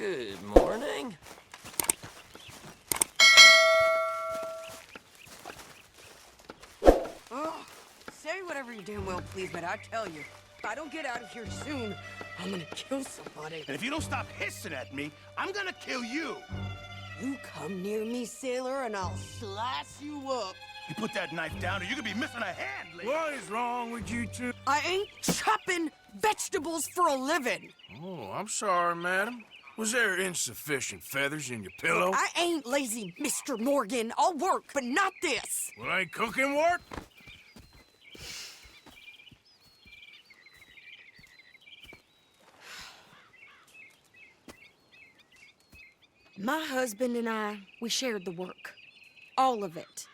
Good morning. Oh, say whatever you damn well please, but I tell you, if I don't get out of here soon, I'm gonna kill somebody. And if you don't stop hissing at me, I'm gonna kill you. You come near me, sailor, and I'll slice you up. You put that knife down or you're gonna be missing a hand, lady. What is wrong with you two? I ain't chopping vegetables for a living. Oh, I'm sorry, madam. Was there insufficient feathers in your pillow? I ain't lazy, Mr. Morgan. I'll work, but not this. Well, ain't cooking work? My husband and I, we shared the work. All of it.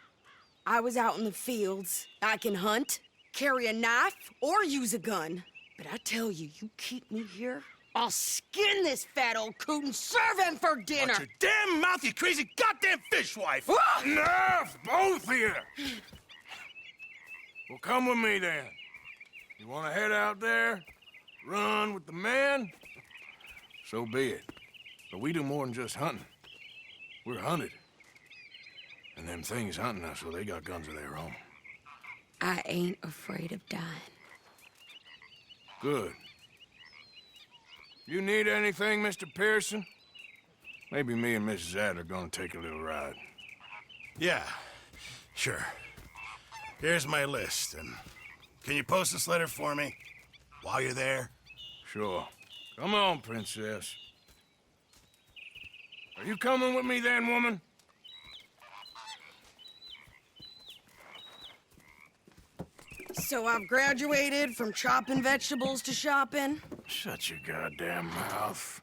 I was out in the fields. I can hunt, carry a knife, or use a gun. But I tell you, you keep me here, I'll skin this fat old coot and serve him for dinner. Watch your damn mouth, you crazy goddamn fishwife! Ah! Enough, both of you! Well, come with me then. You want to head out there, run with the men? So be it. But we do more than just hunting. We're hunted. And them things hunting us, well, they got guns of their own. I ain't afraid of dying. Good. You need anything, Mr. Pearson? Maybe me and Mrs. Ad are gonna take a little ride. Yeah, sure. Here's my list, and can you post this letter for me while you're there? Sure. Come on, princess. Are you coming with me then, woman? So I've graduated from chopping vegetables to shopping. Shut your goddamn mouth.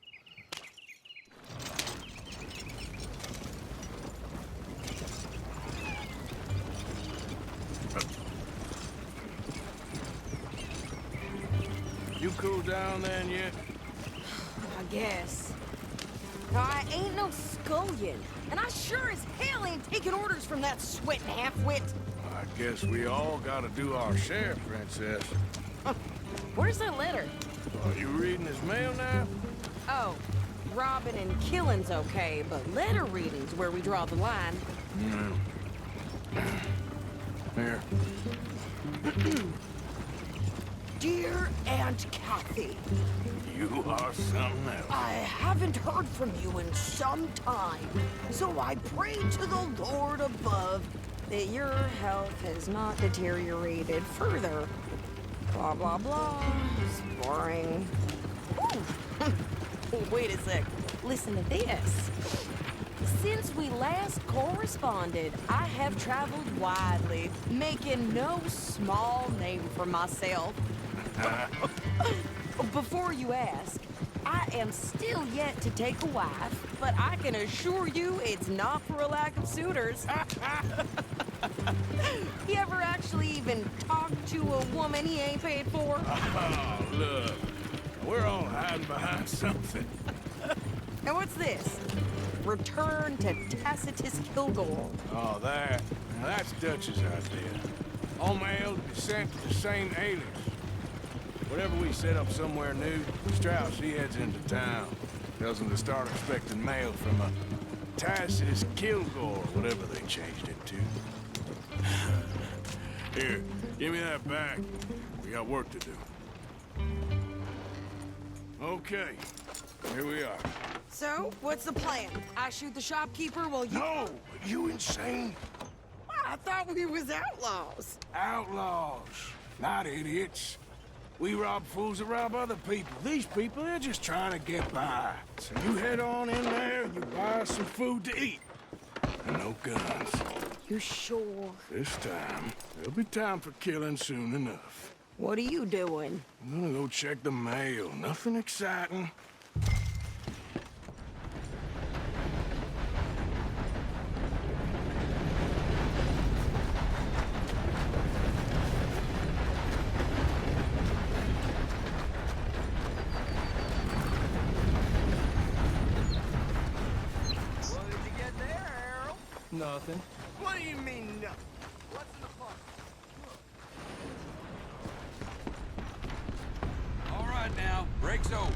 You cool down then yet? I guess. Now, I ain't no scullion, and I sure as hell ain't taking orders from that sweating half-wit. I guess we all gotta do our share, princess. Where's that letter? Are you reading his mail now? Oh, robbing and killing's okay, but letter reading's where we draw the line. Here. Dear Aunt Kathy, You are something else. I haven't heard from you in some time, so I pray to the Lord above that your health has not deteriorated further. Blah, blah, blah. It's boring. Ooh. Wait a sec. Listen to this. Since we last corresponded, I have traveled widely, making no small name for myself. Before you ask, I am still yet to take a wife, but I can assure you it's not for a lack of suitors. You ever actually even talked to a woman he ain't paid for? Oh, look. We're all hiding behind something. And what's this? Return to Tacitus Kilgore. Oh, that. Now, that's Dutch's idea. All mail to be sent to the same alias. Whenever we set up somewhere new, Strauss, he heads into town. Tells them to start expecting mail from a Tacitus Kilgore, whatever they changed it to. Here, give me that back. We got work to do. Okay, here we are. So, what's the plan? I shoot the shopkeeper while you... No! You insane? I thought we was outlaws. Outlaws, not idiots. We rob fools that rob other people. These people, they're just trying to get by. So you head on in there and you buy us some food to eat. And no guns. You sure? This time, there'll be time for killing soon enough. What are you doing? I'm gonna go check the mail. Nothing exciting. Nothing. What do you mean, no? What's in the box? All right now, break's over.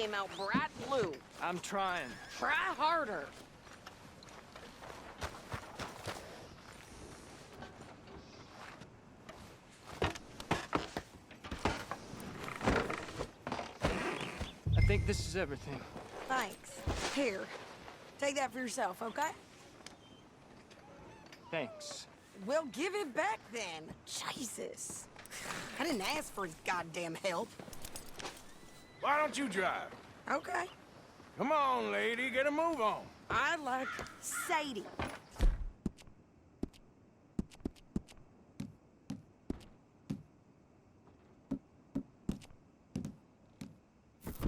came out bright blue. I'm trying. Try harder. I think this is everything. Thanks. Here, take that for yourself, okay? Thanks. Well, give it back then. Jesus. I didn't ask for his goddamn help. Why don't you drive? Okay. Come on, lady, get a move on. I like Sadie.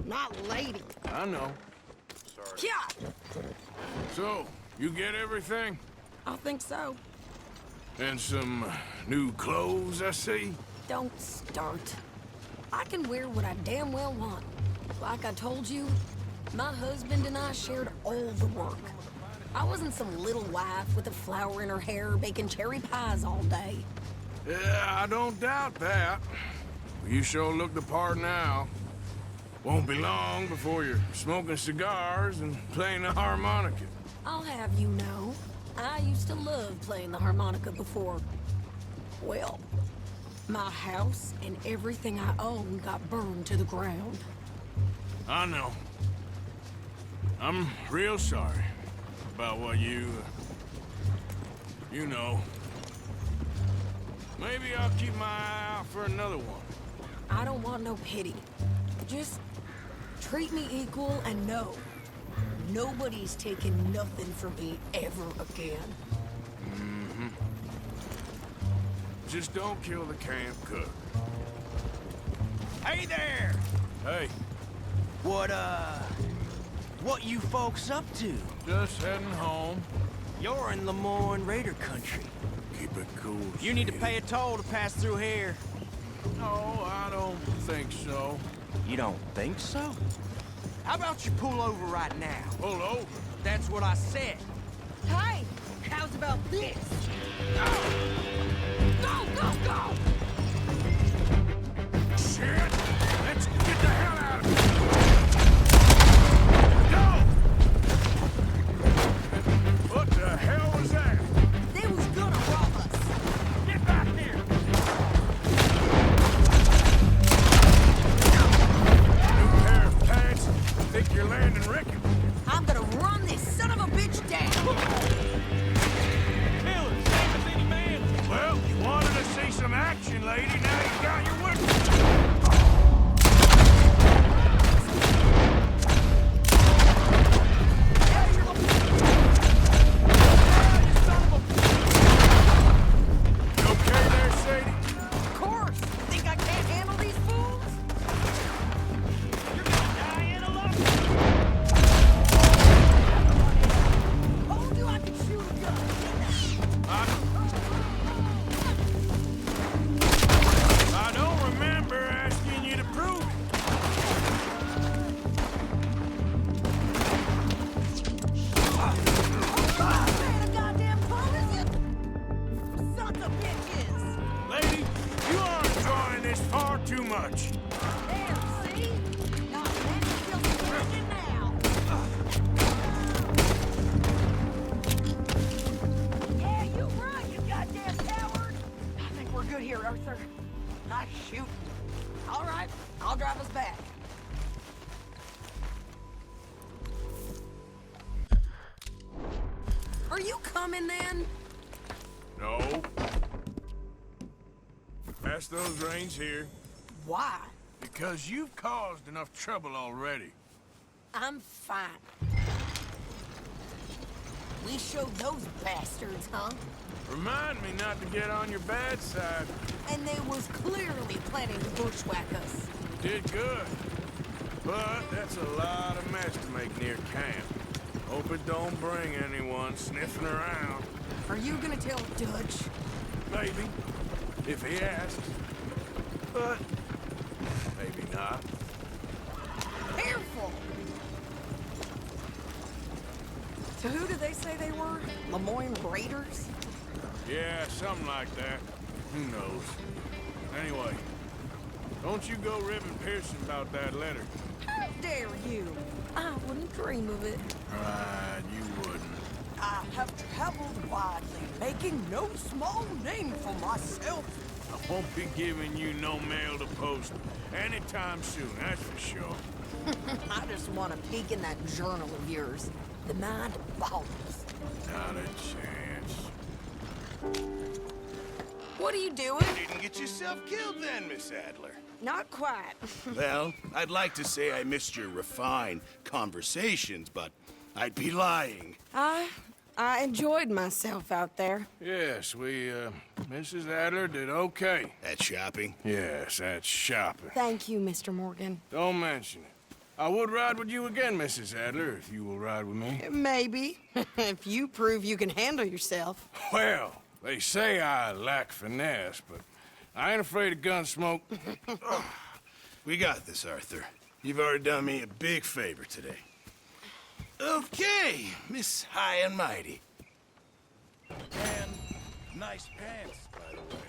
Not lady. I know. Yeah, So, you get everything? I think so. And some new clothes, I see? Don't start. I can wear what I damn well want. Like I told you, my husband and I shared all the work. I wasn't some little wife with a flower in her hair baking cherry pies all day. Yeah, I don't doubt that. You sure look the part now. Won't be long before you're smoking cigars and playing the harmonica. I'll have you know, I used to love playing the harmonica before. Well, my house and everything I own got burned to the ground. I know. I'm real sorry about what you know. Maybe I'll keep my eye out for another one. I don't want no pity. Just treat me equal and know nobody's taking nothing from me ever again. Just don't kill the camp cook. Hey there! Hey, What you folks up to? just heading home. You're in Lemoyne Raider country. Keep it cool. You need to Sadie. pay a toll to pass through here. No, I don't think so. You don't think so? How about you pull over right now? Pull over. That's what I said. Hey, how's about this? Go, go, go! Shit! Let's get the hell out of here! Go! What the hell was that? They was gonna rob us. Get back here! New pair of pants? Think you're landing Ricky? I'm gonna run this son of a bitch down. Well, you wanted to see some action, lady. Now you got your whip. You okay there, Sadie? Of course. Think I can't handle these fools? You're gonna die in a lump. Told you I could shoot a gun. I don't remember asking you to prove it. Man, a goddamn bonus, you sons of bitches. Lady, you are enjoying this far too much. There, see? Not many still standing now. Yeah, you run, you goddamn coward. I think we're good here, Arthur. Nice shoot. All right, I'll drive us back. Are you coming then? No. Pass those reins here. Why? Because you've caused enough trouble already. I'm fine. We showed those bastards, huh? Remind me not to get on your bad side. And they was clearly planning to bushwhack us. Did good. But that's a lot of mess to make near camp. Hope it don't bring anyone sniffing around. Are you gonna tell Dutch? Maybe. If he asks. But maybe not. Careful! So who did they say they were? Lemoyne Raiders? Yeah, something like that. Who knows? Anyway, Don't you go ribbing Pearson about that letter. How dare you? I wouldn't dream of it. Right, you wouldn't. I have traveled widely, making no small name for myself. I won't be giving you no mail to post anytime soon, that's for sure. I just want to peek in that journal of yours. The mind boggles. Not a chance. What are you doing? Didn't get yourself killed then, Miss Adler. Not quite. Well, I'd like to say I missed your refined conversations, but I'd be lying. I enjoyed myself out there. Yes, Mrs. Adler did okay. At shopping? Yes, that's shopping. Thank you, Mr. Morgan. Don't mention it. I would ride with you again, Mrs. Adler, if you will ride with me. Maybe. If you prove you can handle yourself. Well, they say I lack finesse, but I ain't afraid of gun smoke. We got this, Arthur. You've already done me a big favor today. Okay, Miss High and Mighty. And nice pants, by the way.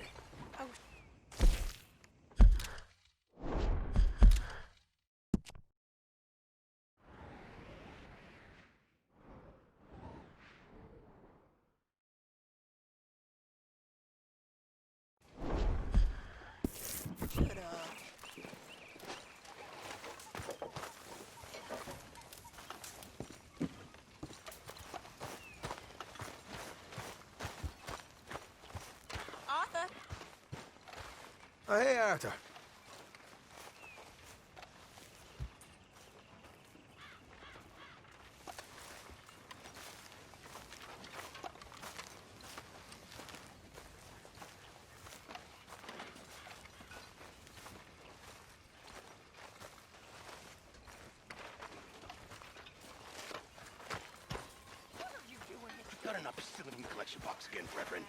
Arthur. Oh, hey, Arthur. Got enough stealing from the collection box again, Reverend.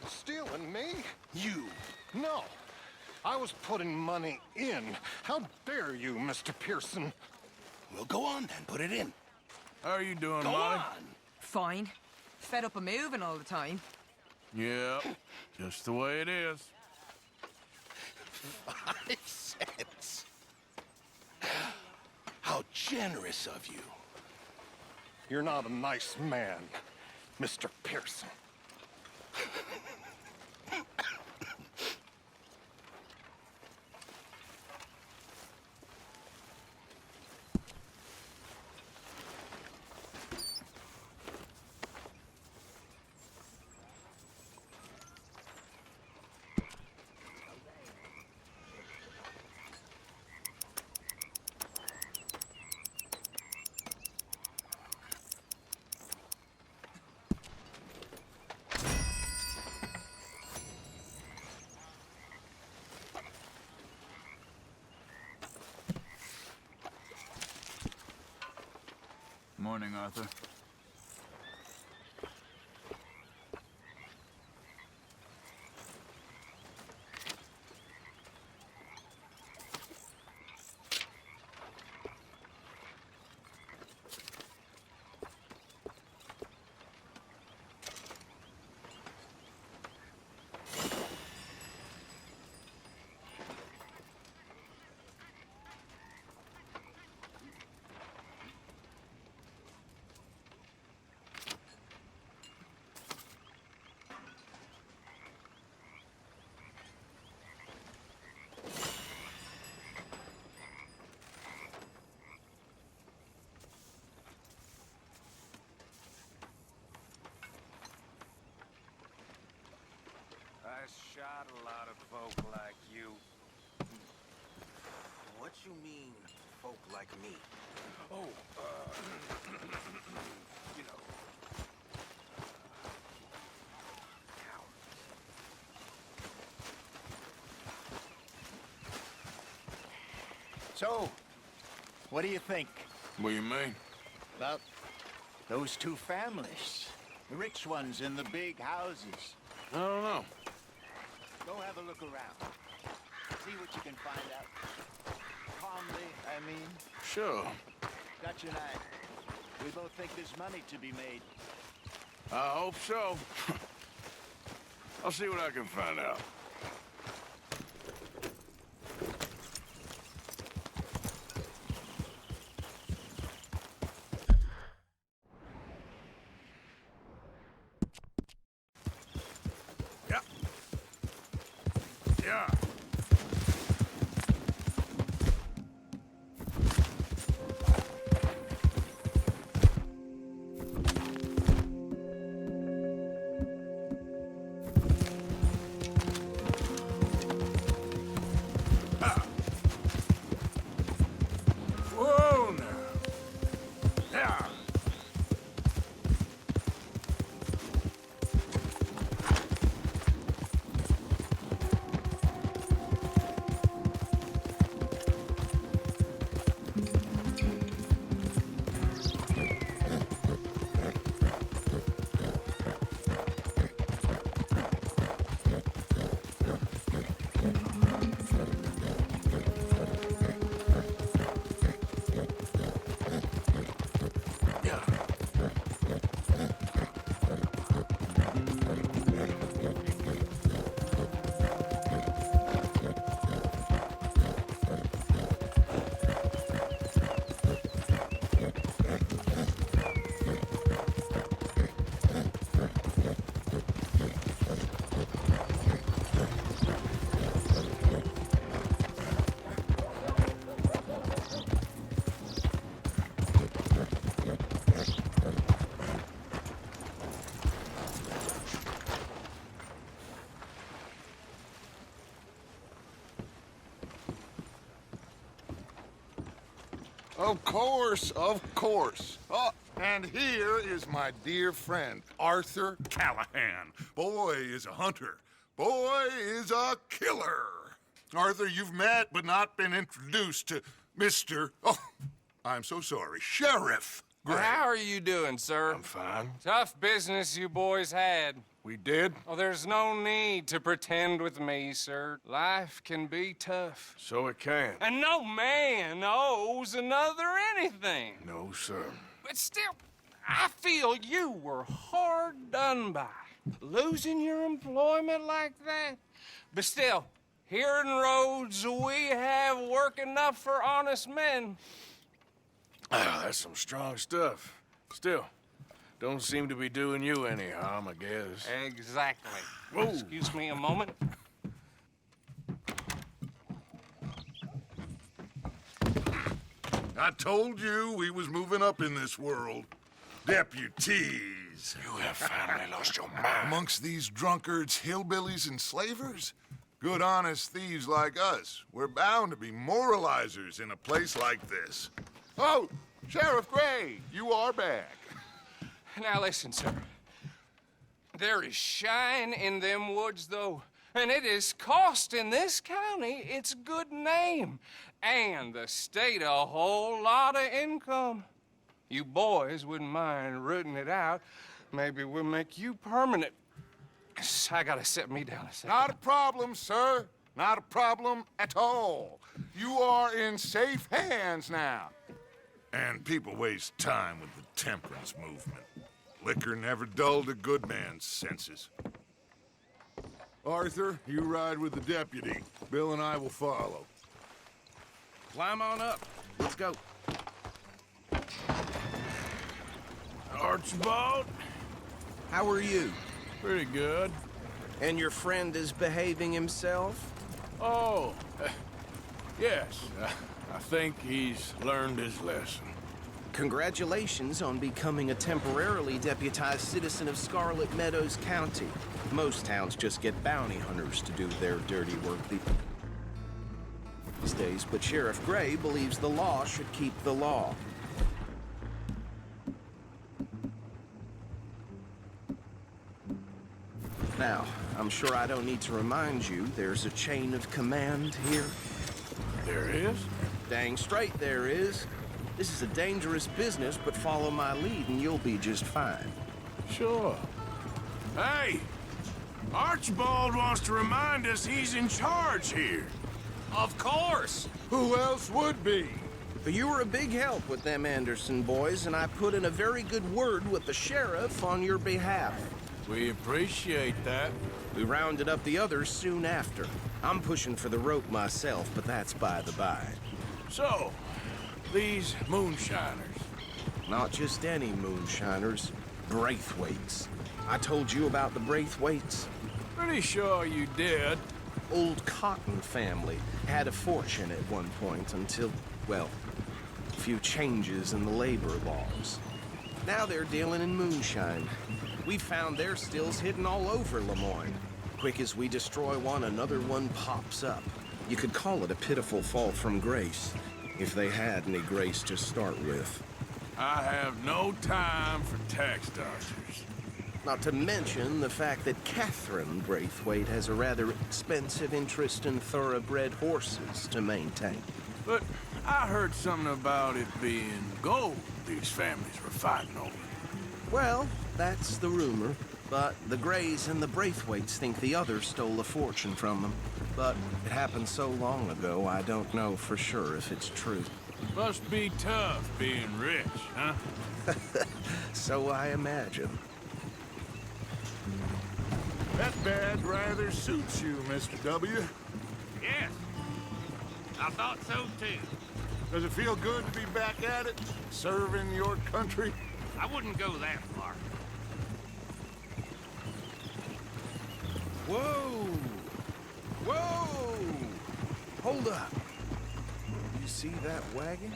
Stealing me? You. No. I was putting money in. How dare you, Mr. Pearson? Well, go on then. Put it in. How are you doing, Go Molly? on. Fine. Fed up of moving all the time. Yeah, just the way it is. 5 cents. How generous of you. You're not a nice man, Mr. Pearson. Morning, Arthur. I shot a lot of folk like you. What you mean, folk like me? Oh, you know, cowards. So, what do you think What do you mean? about those two families? The rich ones in the big houses. I don't know. Go have a look around. See what you can find out. Calmly, I mean. Sure. Dutch and I, we both think there's money to be made. I hope so. I'll see what I can find out. Of course, of course. Oh, and here is my dear friend, Arthur Callahan. Boy is a hunter. Boy is a killer. Arthur, you've met but not been introduced to Mr. Oh, I'm so sorry, Sheriff Gray. How are you doing, sir? I'm fine. Tough business you boys had. We did? Oh, there's no need to pretend with me, sir. Life can be tough. So it can. And no man owes another anything. No, sir. But still, I feel you were hard done by. Losing your employment like that. But still, here in Rhodes, we have work enough for honest men. Ah, that's some strong stuff. Still, don't seem to be doing you any harm, I guess. Exactly. Whoa. Excuse me a moment. I told you we was moving up in this world. Deputies. You have finally lost your mind. Amongst these drunkards, hillbillies, and slavers? Good, honest thieves like us. We're bound to be moralizers in a place like this. Oh, Sheriff Gray, you are back. Now listen, sir. There is shine in them woods, though, and it is costing this county its good name and the state a whole lot of income. You boys wouldn't mind rooting it out. Maybe we'll make you permanent. I gotta sit me down a second. Not a problem, sir. Not a problem at all. You are in safe hands now. And people waste time with the temperance movement. Liquor never dulled a good man's senses. Arthur, you ride with the deputy. Bill and I will follow. Climb on up. Let's go. Archibald? How are you? Pretty good. And your friend is behaving himself? Oh, yes. I think he's learned his lesson. Congratulations on becoming a temporarily deputized citizen of Scarlet Meadows County. Most towns just get bounty hunters to do their dirty work these days, but Sheriff Gray believes the law should keep the law. Now, I'm sure I don't need to remind you, there's a chain of command here. There is? Dang straight there is. This is a dangerous business, but follow my lead and you'll be just fine. Sure. Hey! Archibald wants to remind us he's in charge here. Of course. Who else would be? But you were a big help with them Anderson boys, and I put in a very good word with the sheriff on your behalf. We appreciate that. We rounded up the others soon after. I'm pushing for the rope myself, but that's by the by. So, these moonshiners. Not just any moonshiners, Braithwaites. I told you about the Braithwaites? Pretty sure you did. Old Cotton family had a fortune at one point until, well, a few changes in the labor laws. Now they're dealing in moonshine. We found their stills hidden all over Lemoyne. Quick as we destroy one, another one pops up. You could call it a pitiful fall from grace, if they had any grace to start with. I have no time for tax dodgers. Not to mention the fact that Catherine Braithwaite has a rather expensive interest in thoroughbred horses to maintain. But I heard something about it being gold these families were fighting over. Well, that's the rumor. But the Grays and the Braithwaites think the others stole a fortune from them. But it happened so long ago, I don't know for sure if it's true. Must be tough being rich, huh? So I imagine. That badge rather suits you, Mr. W. Yes. I thought so, too. Does it feel good to be back at it, serving your country? I wouldn't go that far. Whoa! Whoa! Hold up. You see that wagon?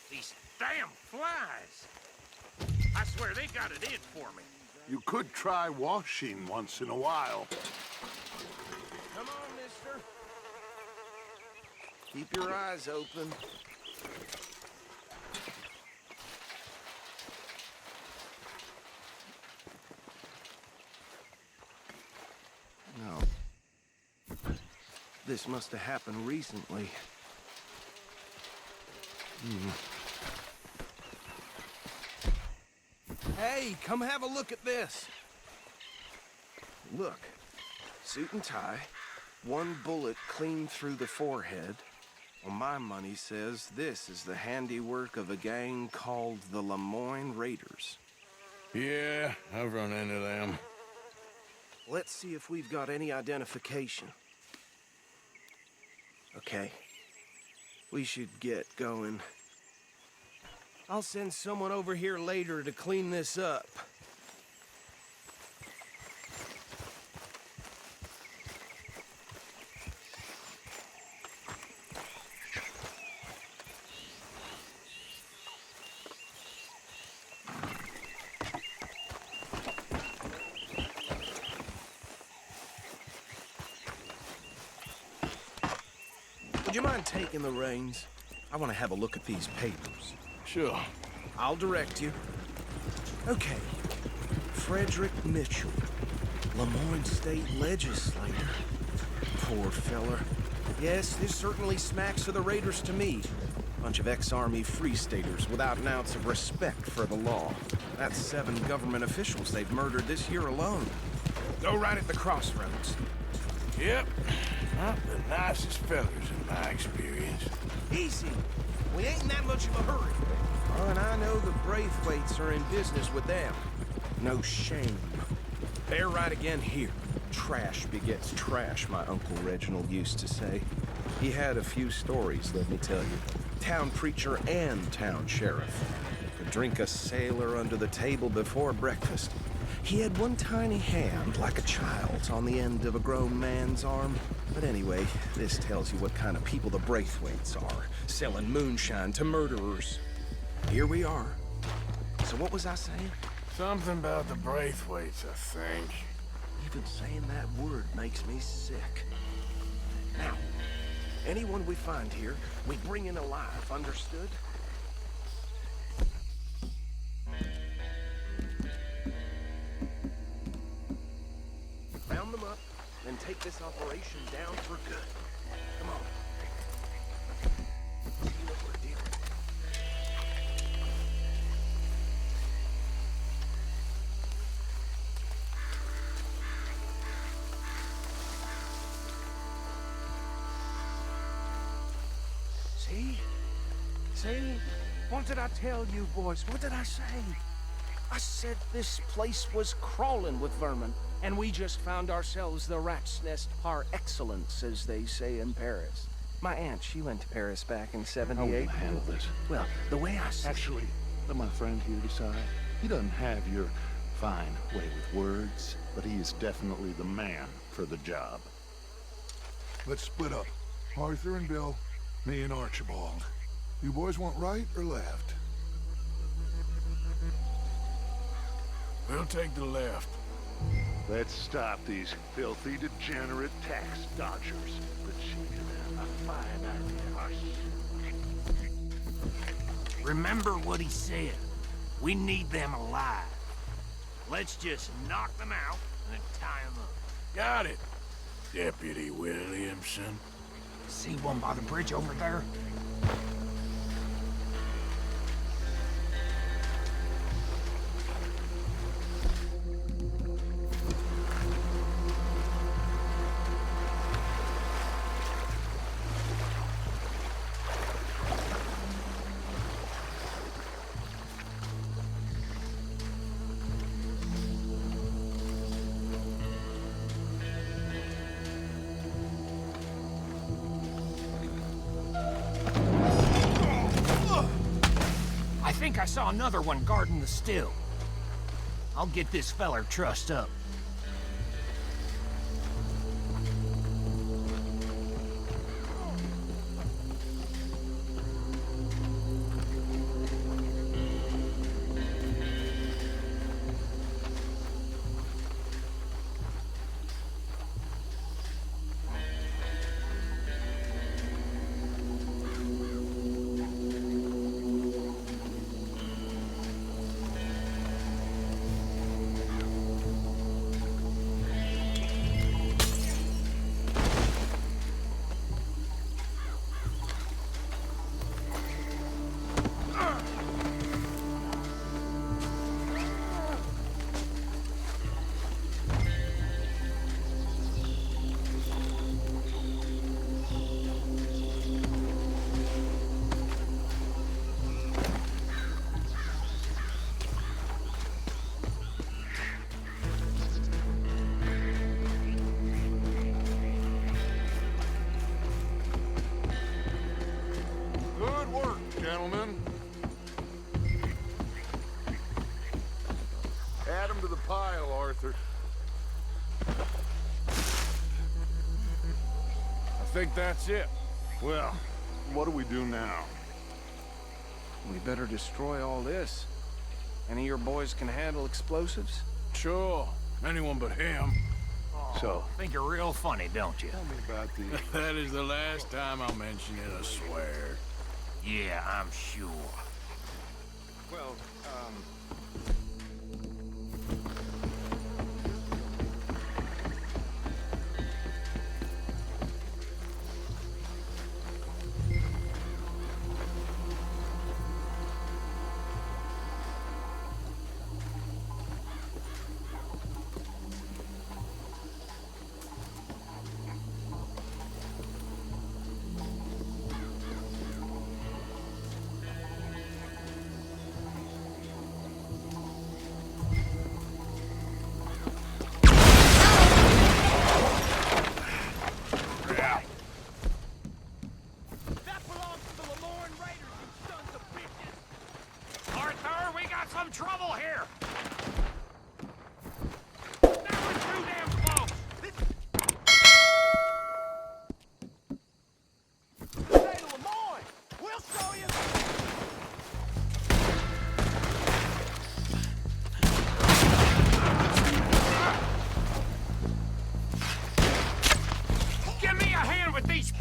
These damn flies. I swear they got it in for me. You could try washing once in a while. Come on, mister. Keep your eyes open. No. This must have happened recently. Hey, come have a look at this. Look, suit and tie, one bullet clean through the forehead. Well, my money says this is the handiwork of a gang called the Lemoyne Raiders. Yeah, I've run into them. Let's see if we've got any identification. Okay. We should get going. I'll send someone over here later to clean this up. Would you mind taking the reins? I want to have a look at these papers. Sure. I'll direct you. Okay. Frederick Mitchell, Lemoyne State Legislator. Poor feller. Yes, this certainly smacks of the Raiders to me. Bunch of ex-Army Free Staters without an ounce of respect for the law. That's 7 government officials they've murdered this year alone. Go right at the crossroads. Yep. Not the nicest fellas in my experience. Easy. We ain't in that much of a hurry. Oh, and I know the Braithwaites are in business with them. No shame. They're right again here. Trash begets trash, my Uncle Reginald used to say. He had a few stories, let me tell you. Town preacher and town sheriff. Could drink a sailor under the table before breakfast. He had one tiny hand, like a child's, on the end of a grown man's arm. But anyway, this tells you what kind of people the Braithwaites are, selling moonshine to murderers. Here we are. So what was I saying? Something about the Braithwaites, I think. Even saying that word makes me sick. Now, anyone we find here, we bring in alive, understood? Round them up, then take this operation down for good. Come on. See what we're dealing with. See? See? What did I tell you, boys? What did I say? I said this place was crawling with vermin, and we just found ourselves the rat's nest par excellence, as they say in Paris. My aunt, she went to Paris back in '78. How will you handle this? Well, the way I see Actually, let my friend here decide. He doesn't have your fine way with words, but he is definitely the man for the job. Let's split up. Arthur and Bill, me and Archibald. You boys want right or left? We'll take the left. Let's stop these filthy, degenerate tax dodgers. Let's give them a fine idea. Remember what he said. We need them alive. Let's just knock them out and tie them up. Got it, Deputy Williamson. See one by the bridge over there? I think I saw another one guarding the still. I'll get this feller trussed up. pile, Arthur. I think that's it. Well, what do we do now? We better destroy all this. Any of your boys can handle explosives? Sure. Anyone but him. So, Think you're real funny, don't you? tell me about the... That is the last time I'll mention it, I swear. Yeah, I'm sure. Well, Arthur, we got some trouble here! Now we're too damn close! Hey, Lemoyne! We'll show you! Give me a hand with these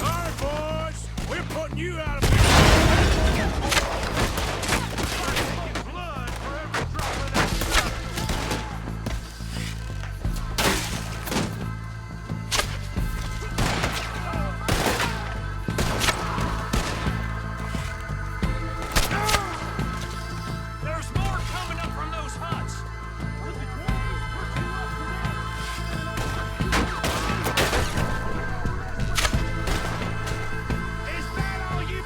All right, boys. We're putting you out of blood for every drop of that stuff! There's more coming up from those huts! Is that all you...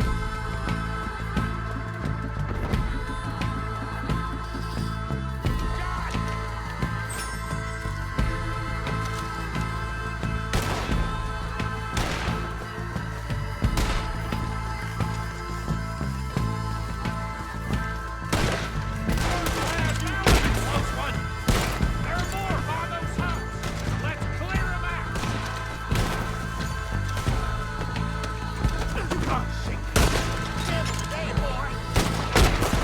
There are more by those huts! Let's clear them out! Hey, boy!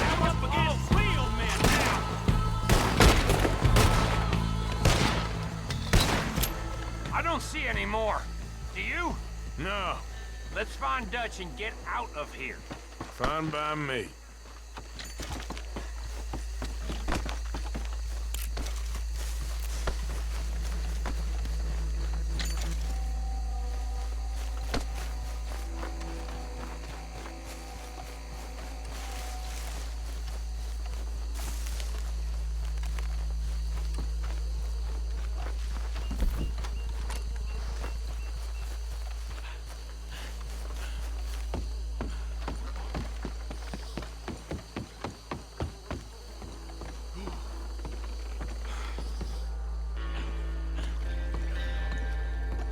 I'm up against real men now! I don't see any more. Do you? No. Let's find Dutch and get out of here. Fine by me.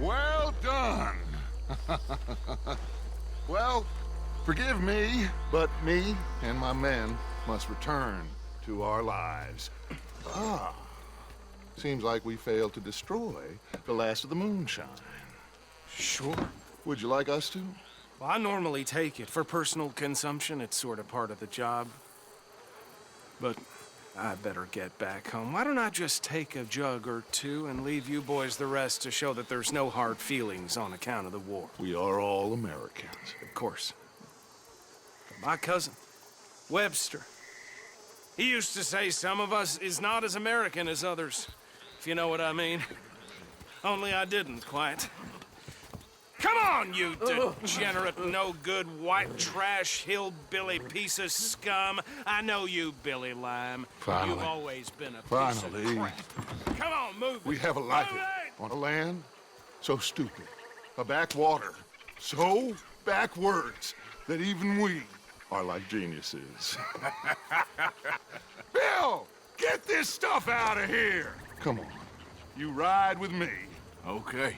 Well done. Well, forgive me, but me and my men must return to our lives. Ah, seems like we failed to destroy the last of the moonshine. sure. Would you like us to? Well, I normally take it. For personal consumption, it's sort of part of the job. But I better get back home. Why don't I just take a jug or two and leave you boys the rest to show that there's no hard feelings on account of the war? We are all Americans. Of course. But my cousin, Webster, he used to say some of us is not as American as others, if you know what I mean. Only I didn't quite. Come on, you degenerate, no-good, white trash, hillbilly piece of scum. I know you, Billy Lime. Finally. You've always been a piece Finally. of crap. Come on, move We it. have a life Move it! on a land so stupid, a backwater so backwards that even we are like geniuses. Bill, get this stuff out of here! Come on, you ride with me. Okay.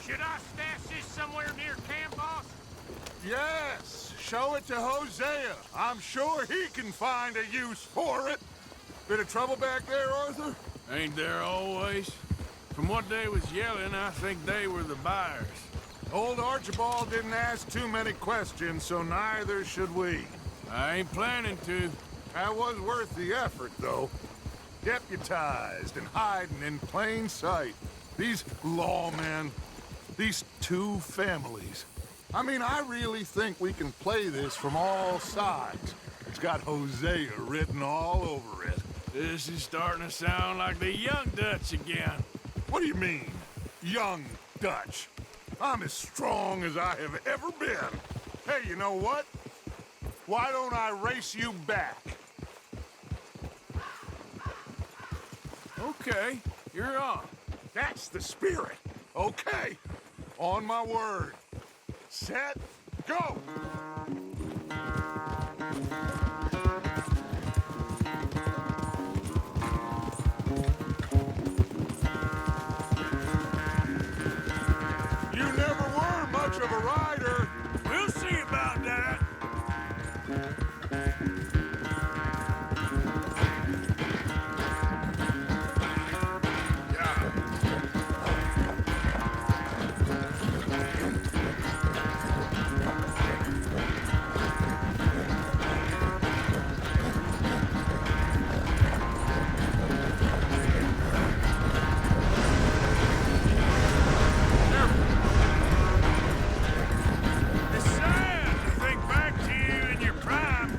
Should I stash this somewhere near camp, boss? Yes, show it to Hosea. I'm sure he can find a use for it. Bit of trouble back there, Arthur? Ain't there always? From what they was yelling, I think they were the buyers. Old Archibald didn't ask too many questions, so neither should we. I ain't planning to. That was worth the effort, though. Deputized and hiding in plain sight. These lawmen, these two families. I mean, I really think we can play this from all sides. It's got Hosea written all over it. This is starting to sound like the Young Dutch again. What do you mean, young Dutch? I'm as strong as I have ever been. Hey, you know what? Why don't I race you back? Okay, you're on. That's the spirit. Okay, on my word. Set, go! You never were much of a rider. We'll see about that. It's sad to think back to you in your prime.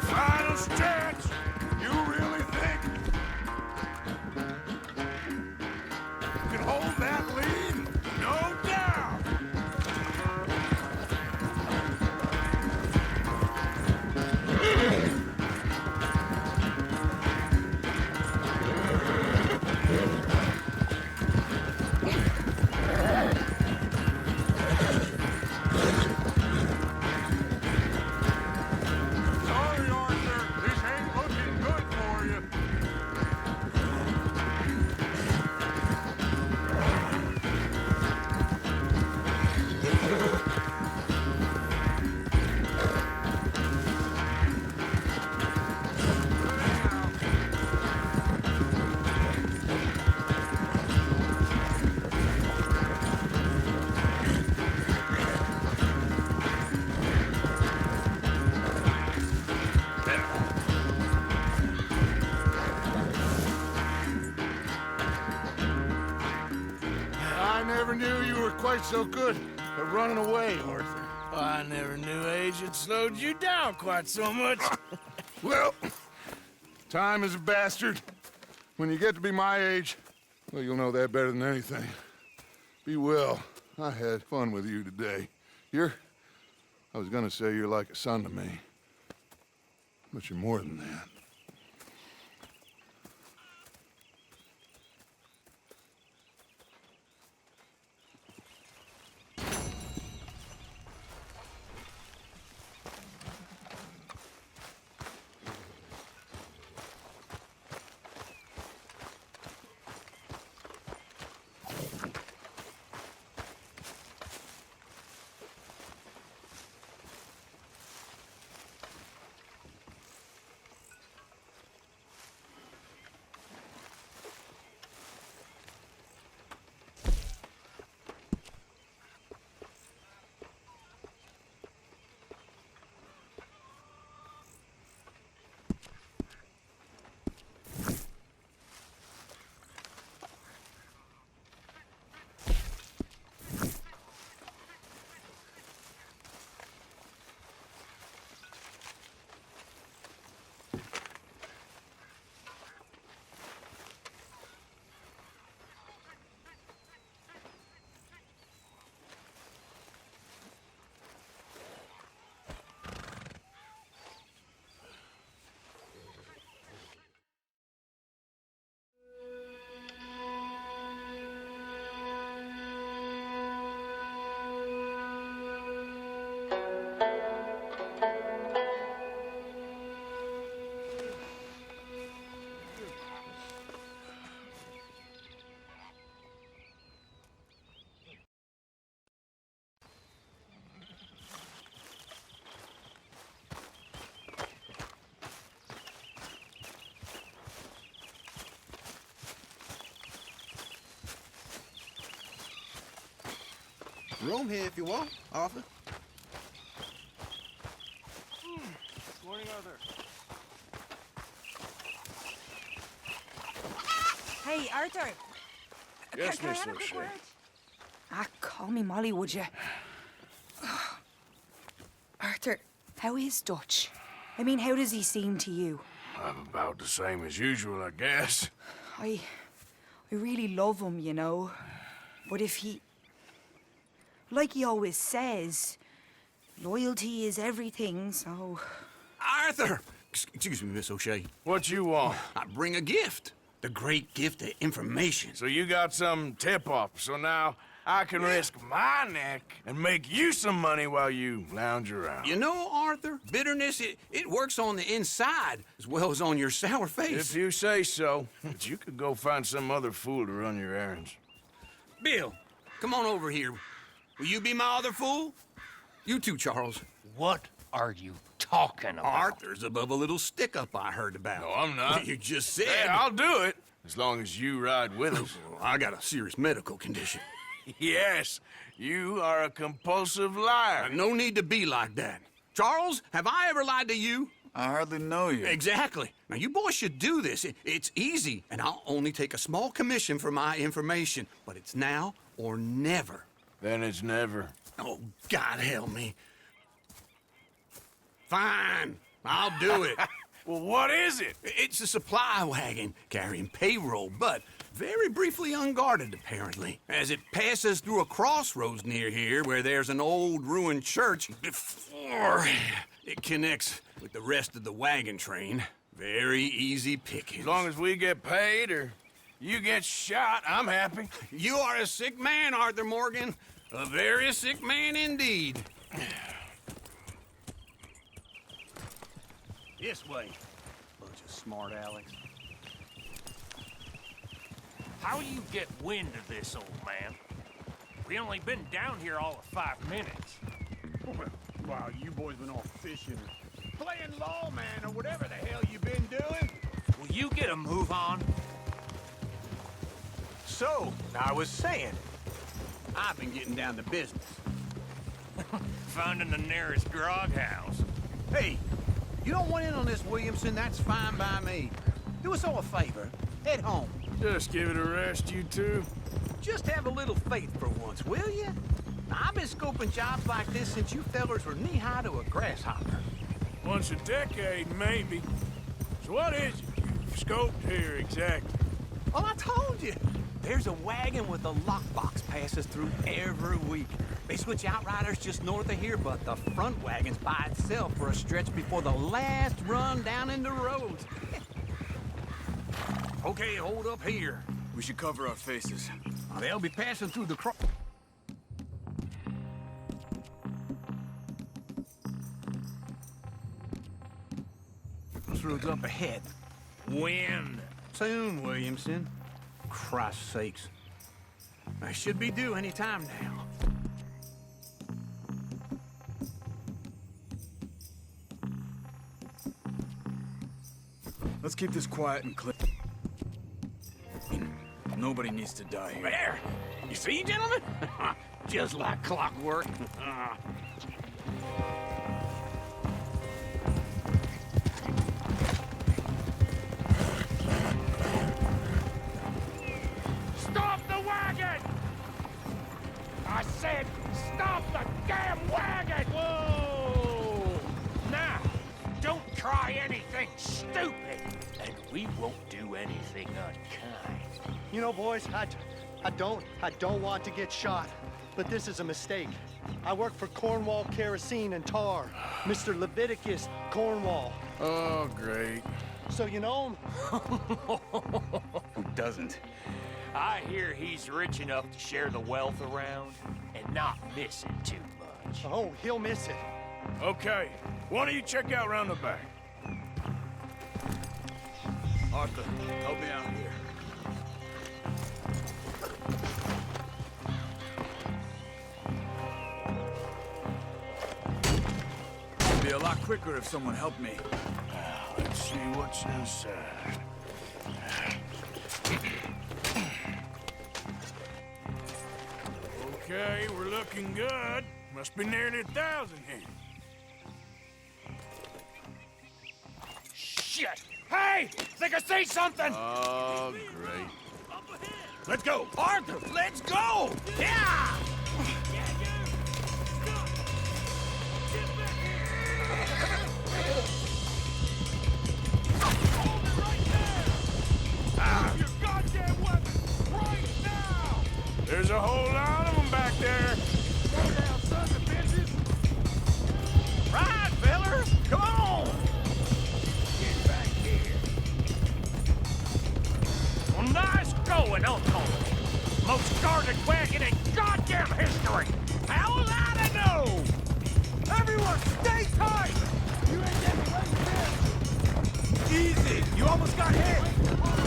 Final stretch. You really think you can hold that lead? No doubt. Sorry, Arthur. This ain't looking good for you. I never knew you were quite so good at running away, Arthur. I never knew age had slowed you down quite so much. Well, time is a bastard. When you get to be my age, well, you'll know that better than anything. Be well. I had fun with you today. I was gonna say you're like a son to me. But you're more than that. room here if you want, Arthur. Morning, Arthur. Hey, Arthur. Yes, can I Miss have a quick O'Shea. word? Call me Molly, would you? Arthur, how is Dutch? I mean, how does he seem to you? I'm about the same as usual, I guess. I really love him, you know. But if he... Like he always says, loyalty is everything, so... Arthur! Excuse me, Miss O'Shea. What you want? I bring a gift. The great gift of information. So you got some tip-off, so now I can risk my neck and make you some money while you lounge around. You know, Arthur, bitterness, it works on the inside as well as on your sour face. If you say so. But you could go find some other fool to run your errands. Bill, come on over here. Will you be my other fool? You too, Charles. What are you talking about? Arthur's above a little stick-up I heard about. No, I'm not. You just said... Hey, I'll do it, as long as you ride with us. I got a serious medical condition. Yes, you are a compulsive liar. No need to be like that. Charles, have I ever lied to you? I hardly know you. Exactly. Now, you boys should do this. It's easy, and I'll only take a small commission for my information. But it's now or never. Then it's never. Oh, God help me. Fine, I'll do it. Well, what is it? It's a supply wagon carrying payroll, but very briefly unguarded, apparently. As it passes through a crossroads near here where there's an old ruined church before it connects with the rest of the wagon train. Very easy pickings. As long as we get paid or you get shot, I'm happy. You are a sick man, Arthur Morgan. A very sick man indeed. This way. Bunch of smart Alex. How you get wind of this, old man? We only been down here all of 5 minutes. Wow, you boys been off fishing or playing lawman or whatever the hell you been doing. Will you get a move on? So, I was saying, I've been getting down to business. Finding the nearest grog house. hey, you don't want in on this, Williamson, that's fine by me. Do us all a favor, head home. Just give it a rest, you two. Just have a little faith for once, will you? I've been scoping jobs like this since you fellers were knee-high to a grasshopper. Once a decade, maybe. So what is it you've scoped here exactly? Well, I told you. There's a wagon with a lockbox passes through every week. They switch outriders just north of here, but the front wagon's by itself for a stretch before the last run down into roads. Okay, hold up here. We should cover our faces. They'll be passing through the crossroads up ahead. When? Soon, Williamson. Christ's sakes. I should be due any time now. Let's keep this quiet and clear. Nobody needs to die here. There! You see, gentlemen? Just like clockwork. Stop the wagon! I said, stop the damn wagon! Whoa! Now, don't try anything stupid, and we won't do anything unkind. You know, boys, I don't want to get shot, but this is a mistake. I work for Cornwall Kerosene and Tar, Mr. Leviticus Cornwall. Oh, great. So you know him? Who doesn't? I hear he's rich enough to share the wealth around and not miss it too much. Oh, he'll miss it. Okay, why don't you check out round the back? Arthur, help me out here. It'd be a lot quicker if someone helped me. Let's see what's inside. Okay, we're looking good. Must be nearly 1,000 here. Shit! Hey! Think I see something! Oh, great. Let's go. Arthur, let's go! Yeah! Your goddamn weapon right now! There's a whole lot of them back there. Go down, sons of bitches! Right, fellers! Come on! Get back here. Well, nice going, Uncle. Most guarded wagon in goddamn history! How was I to know? Everyone, stay tight! You ain't getting away Easy. You almost got hit.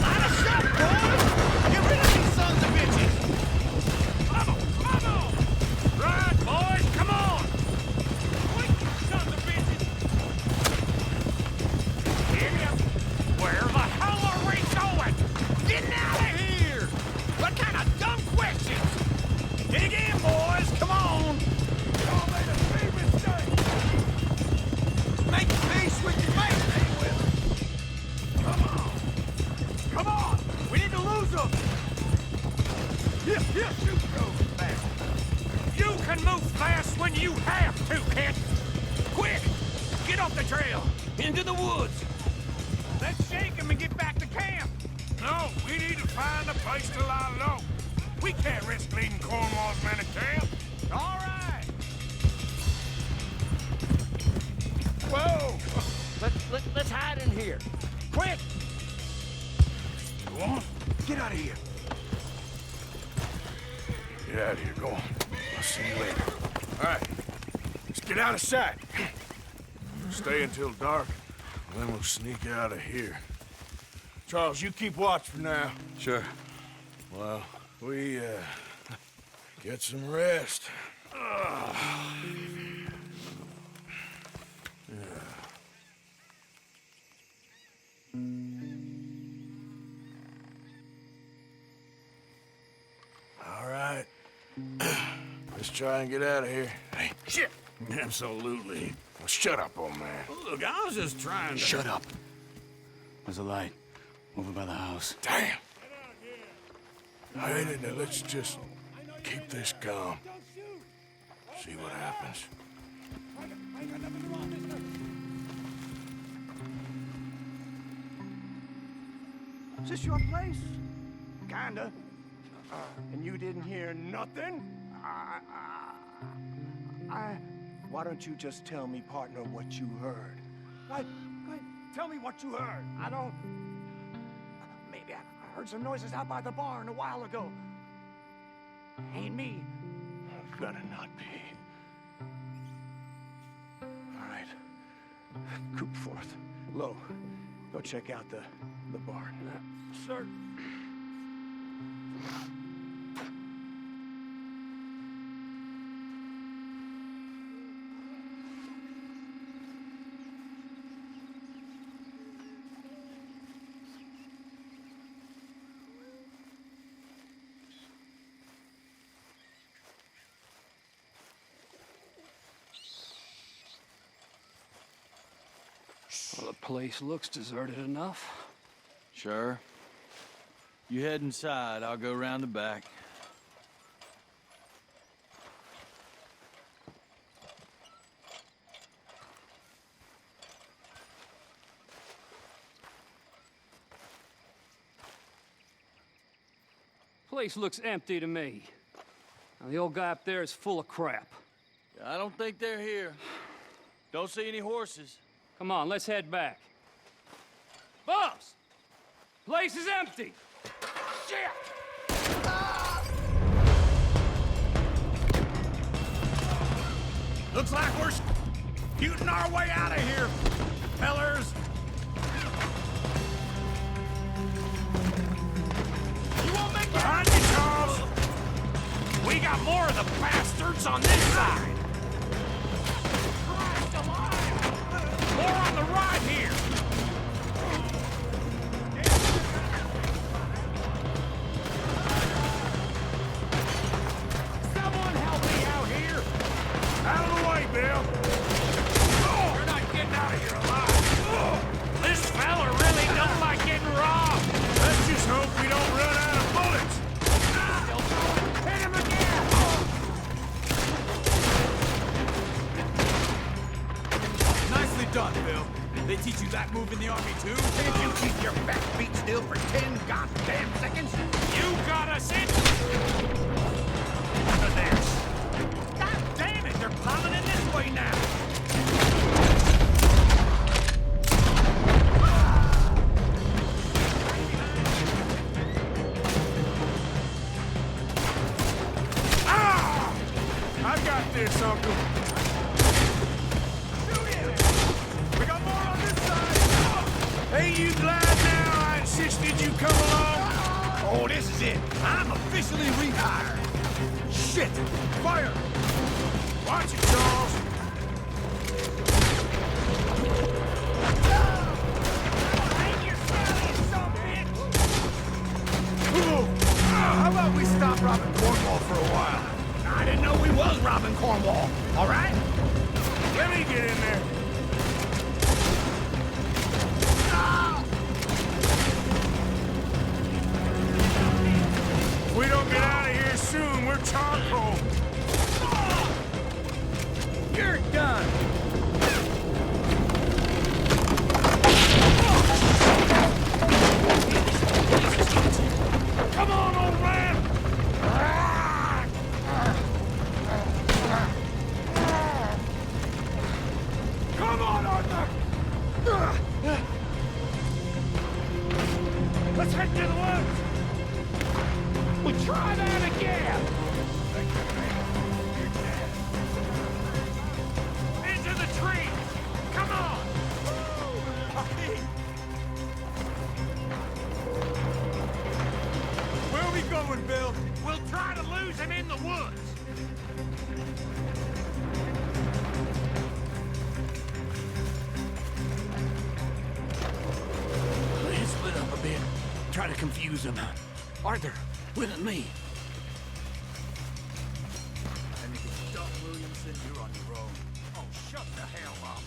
Line of shot, boys! Get rid of these sons of bitches! Come on! Right, boys, come on! Quick, you sons of bitches! Here, where the hell are we going? Getting out of here! What kind of dumb questions? Dig in, boys, come on! Y'all made a big mistake. Make peace with your mate. Come on! We need to lose them! Yeah, shoot those bastards. You can move fast when you have to, kid! Quick! Get off the trail! Into the woods! Let's shake him and get back to camp! No, we need to find a place to lie low. We can't risk leading Cornwall's men to camp. All right! Whoa! Let's hide in here! Quick! Go on. Get out of here. Get out of here. Go on. I'll see you later. All right. Let's get out of sight. Stay until dark, and then we'll sneak out of here. Charles, you keep watch for now. Sure. Well, we, get some rest. All right. Let's try and get out of here. Hey, Shit! absolutely. Well, shut up, old man. Look, I was just trying to... Shut up. There's a light over by the house. Damn. All right, now let's just keep this calm. See what happens. Is this your place? Kinda. And you didn't hear nothing? Why don't you just tell me, partner, what you heard? What? Tell me what you heard. I don't... Maybe I heard some noises out by the barn a while ago. Ain't me. Better not be. All right. Coop forth. Low. Go check out the barn. Sir. Well, the place looks deserted enough. Sure. You head inside. I'll go round the back. Place looks empty to me. Now, the old guy up there is full of crap. I don't think they're here. Don't see any horses. Come on, let's head back. Boss! Place is empty! Shit! Looks like we're shooting our way out of here, fellers. You won't make it! Behind you, Charles! We got more of the bastards on this side! Christ alive! More on the right here! Someone Bill. You're not getting out of here alive. This fella really don't like getting robbed. Let's just hope we don't run out of bullets. Hit him again. Nicely done, Bill. They teach you that move in the army, too? Can't you keep your back feet still for 10 goddamn seconds? You got us in. Look at this. God damn it, they're piling in this way now. I got this, Uncle. We got more on this side. Ain't you glad now I insisted you come along? Oh, this is it. I'm officially rehired. Shit! Fire! Watch it, Charles. How about we stop robbing Cornwall for a while? I didn't know we was robbing Cornwall. All right? Let me get in there. If we don't get out of here soon, we're charcoal. You're done. Come on, old man! Come on, Arthur! Let's head to the woods! We'll try that again. Into the tree. Come on. Where are we going, Bill? We'll try to lose him in the woods. Let's split up a bit. Try to confuse them. Arthur, with me. And if you stop Williamson, you're on your own. Oh, shut the hell up.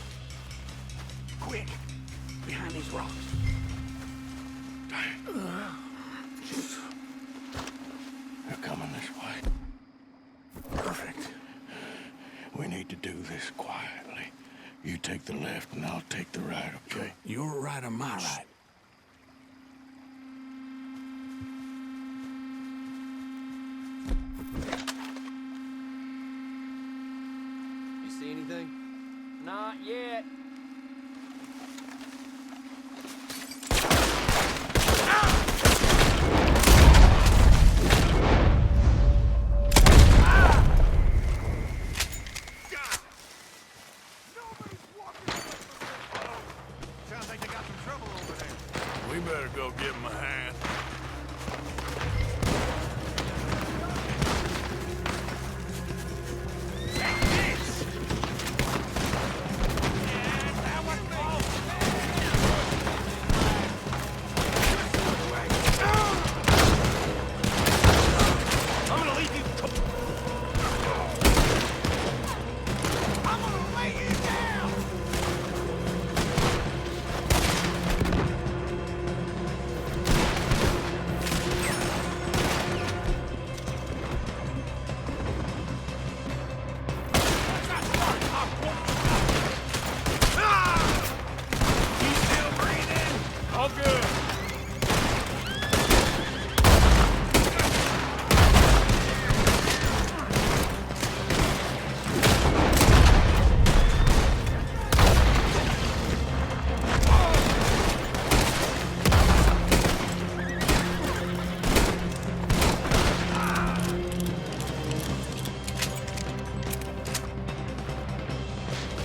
Quick, behind these rocks. They're coming this way. Perfect. We need to do this quietly. You take the left and I'll take the right, okay? Your right or my right? You see anything? Not yet. Sounds like they got some trouble over there. We better go give him a hand.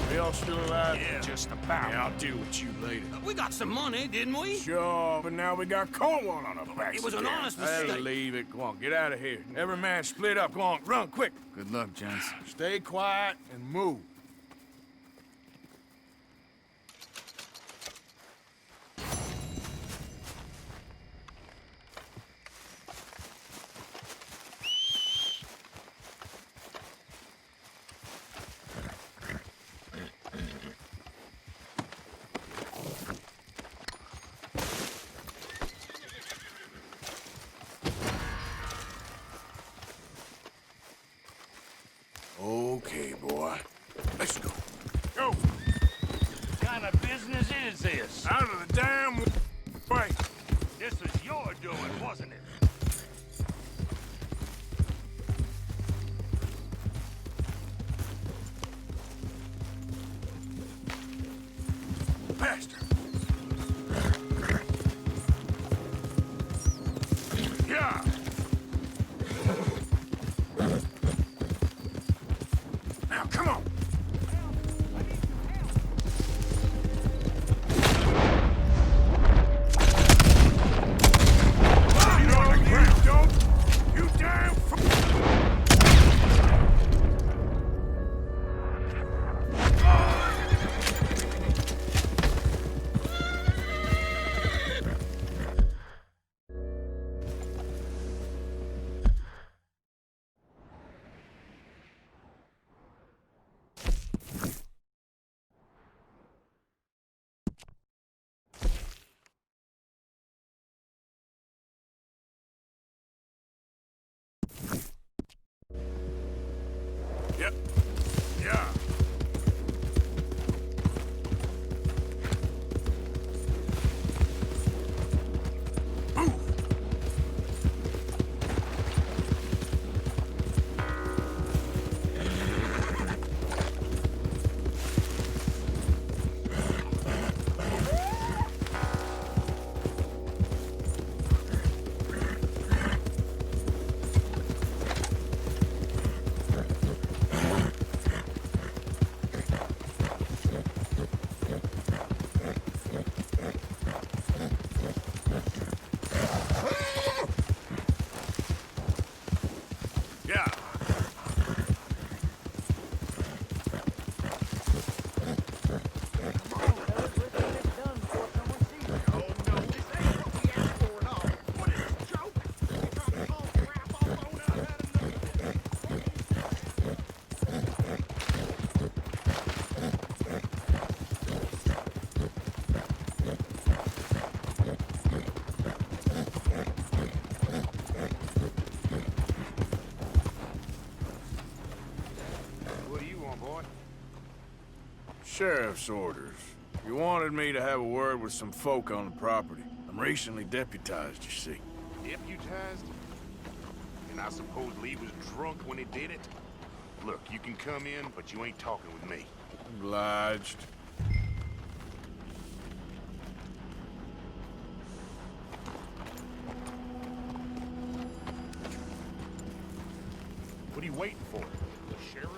Bill still alive? Yeah. Just about. Yeah, I'll deal with you later. We got some money, didn't we? Sure, but now we got Cornwall on our backs. It was an again. honest Hey, mistake. leave it. Go on, get out of here. Every man split up. Go on, run quick. Good luck, gents. Stay quiet and move. Yep. Yeah. Sheriff's orders. You wanted me to have a word with some folk on the property. I'm recently deputized, you see. Deputized? And I suppose Lee was drunk when he did it? Look, you can come in, but you ain't talking with me. Obliged. What are you waiting for? The sheriff?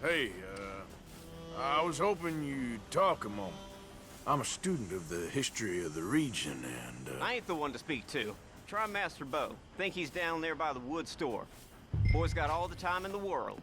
Hey, I was hoping you'd talk a moment. I'm a student of the history of the region, and, I ain't the one to speak to. Try Master Bo. Think he's down there by the wood store. Boy's got all the time in the world.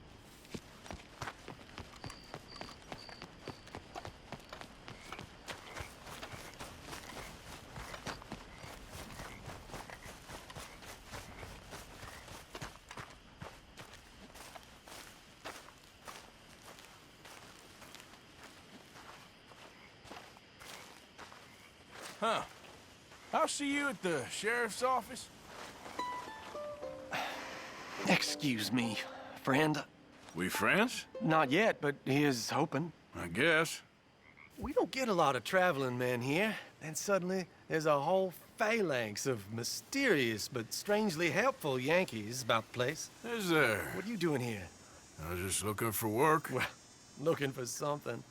Huh. I'll see you at the sheriff's office. Excuse me, friend. We friends? Not yet, but here's hoping. I guess. We don't get a lot of traveling men here. Then suddenly, there's a whole phalanx of mysterious but strangely helpful Yankees about the place. Is there? What are you doing here? I was just looking for work. Well, looking for something.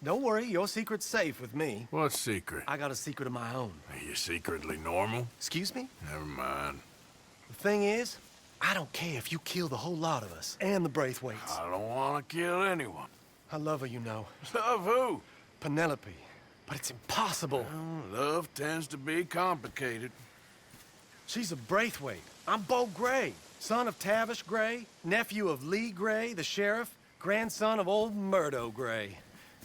Don't worry, your secret's safe with me. What secret? I got a secret of my own. Are you secretly normal? Excuse me? Never mind. The thing is, I don't care if you kill the whole lot of us and the Braithwaites. I don't want to kill anyone. I love her, you know. Love who? Penelope. But it's impossible. Well, love tends to be complicated. She's a Braithwaite. I'm Bo Gray, son of Tavish Gray, nephew of Lee Gray, the sheriff, grandson of old Murdo Gray.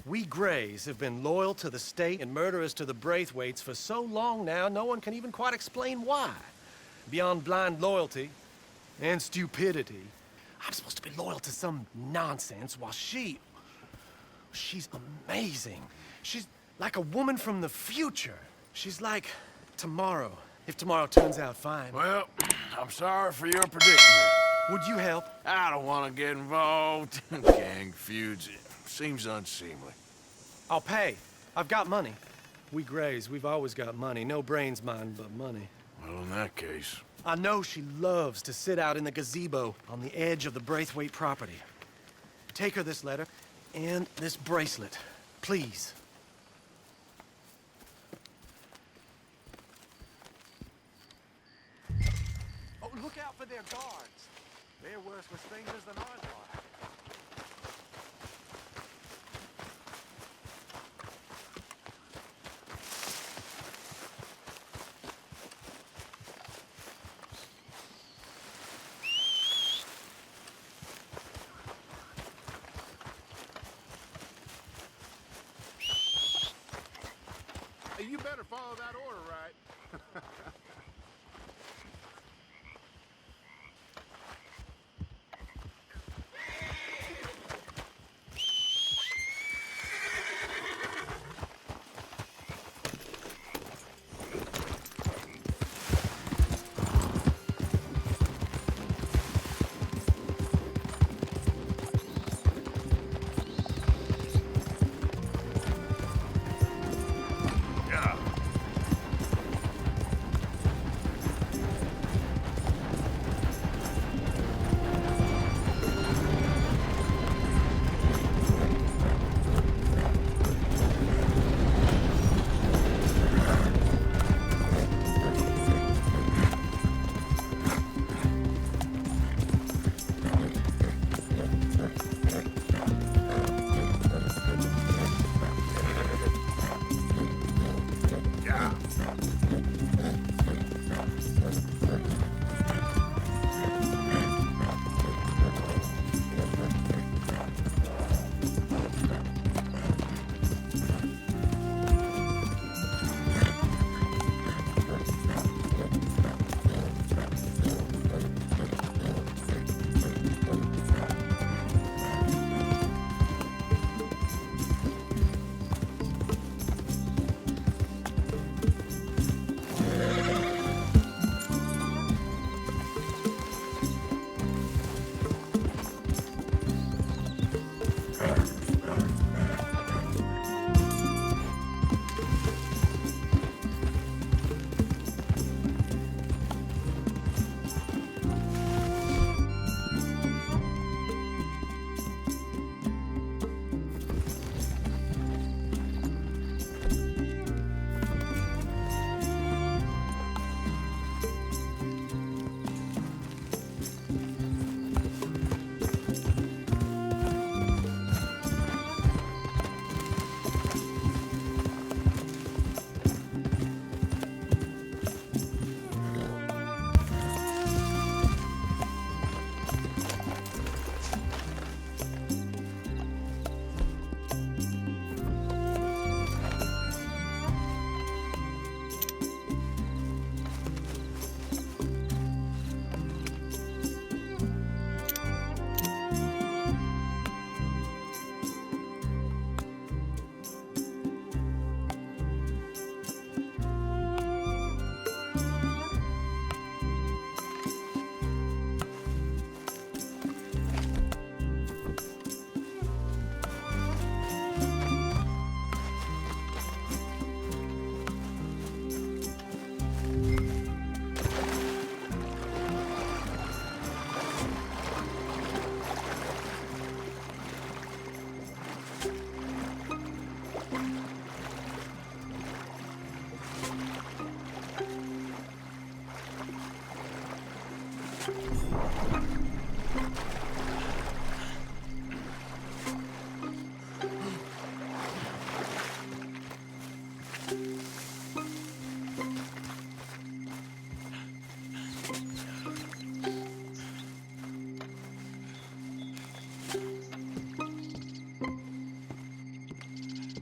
We Grays have been loyal to the state and murderous to the Braithwaites for so long now, no one can even quite explain why. Beyond blind loyalty and stupidity, I'm supposed to be loyal to some nonsense while she's amazing. She's like a woman from the future. She's like tomorrow, if tomorrow turns out fine. Well, I'm sorry for your predicament. Would you help? I don't want to get involved in gang feuds. Seems unseemly. I'll pay. I've got money. We Grays, we've always got money. No brains, mind, but money. Well, in that case... I know she loves to sit out in the gazebo on the edge of the Braithwaite property. Take her this letter and this bracelet, please. Oh, look out for their guards. They're worse with strangers than ours are. You better follow that order, right?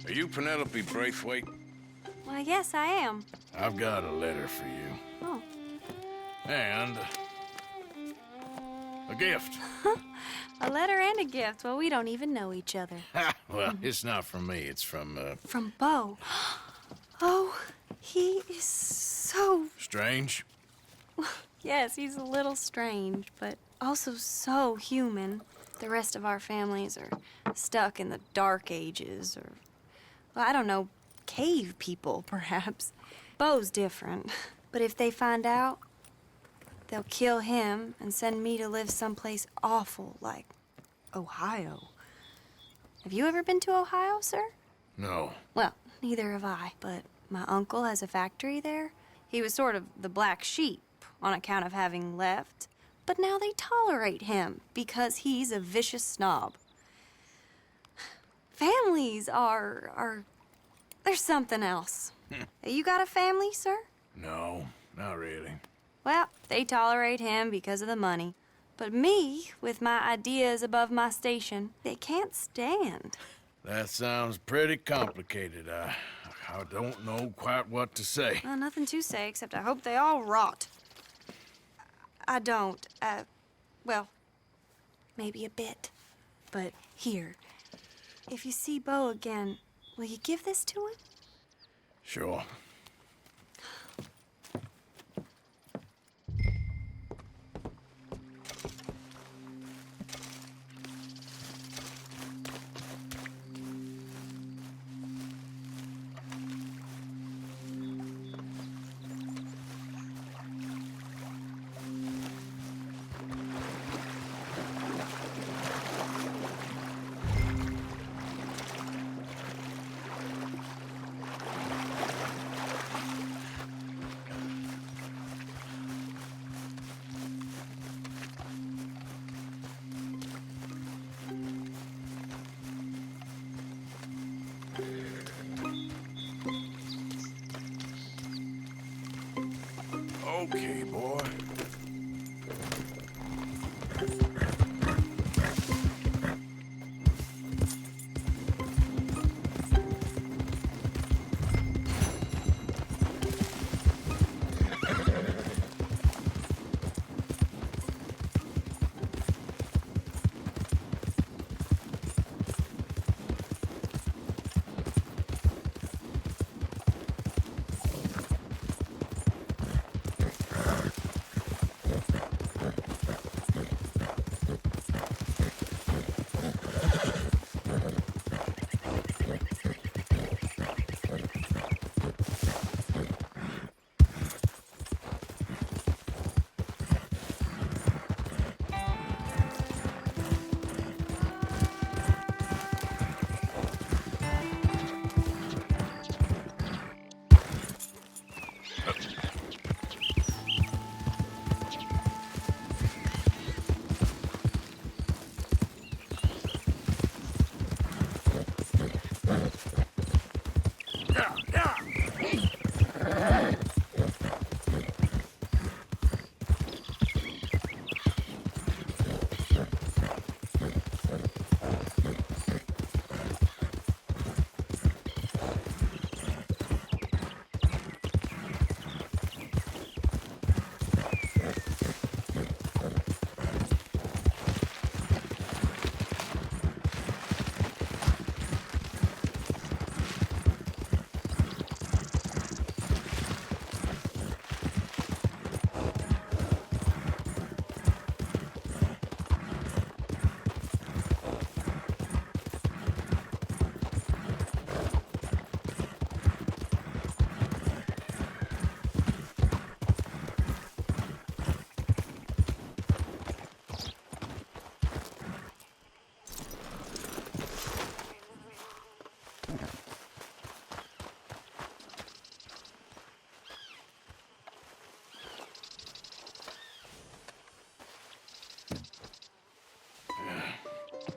Are you Penelope Braithwaite? Why, yes, I am. I've got a letter for you. Oh. And a gift. A letter and a gift. Well, we don't even know each other. Well, it's not from me. It's from, From Beau. Oh, he is so... Strange? Yes, he's a little strange, but also so human. The rest of our families are stuck in the dark ages, or, well, I don't know, cave people, perhaps. Beau's different. But if they find out, they'll kill him and send me to live someplace awful like Ohio. Have you ever been to Ohio, sir? No. Well, neither have I, but my uncle has a factory there. He was sort of the black sheep on account of having left, but now they tolerate him because he's a vicious snob. Families are there's something else. You got a family, sir? No, not really. Well, they tolerate him because of the money. But me, with my ideas above my station, they can't stand. That sounds pretty complicated. I don't know quite what to say. Well, nothing to say, except I hope they all rot. I don't, well, maybe a bit. But here, if you see Beau again, will you give this to him? Sure. Okay, boy.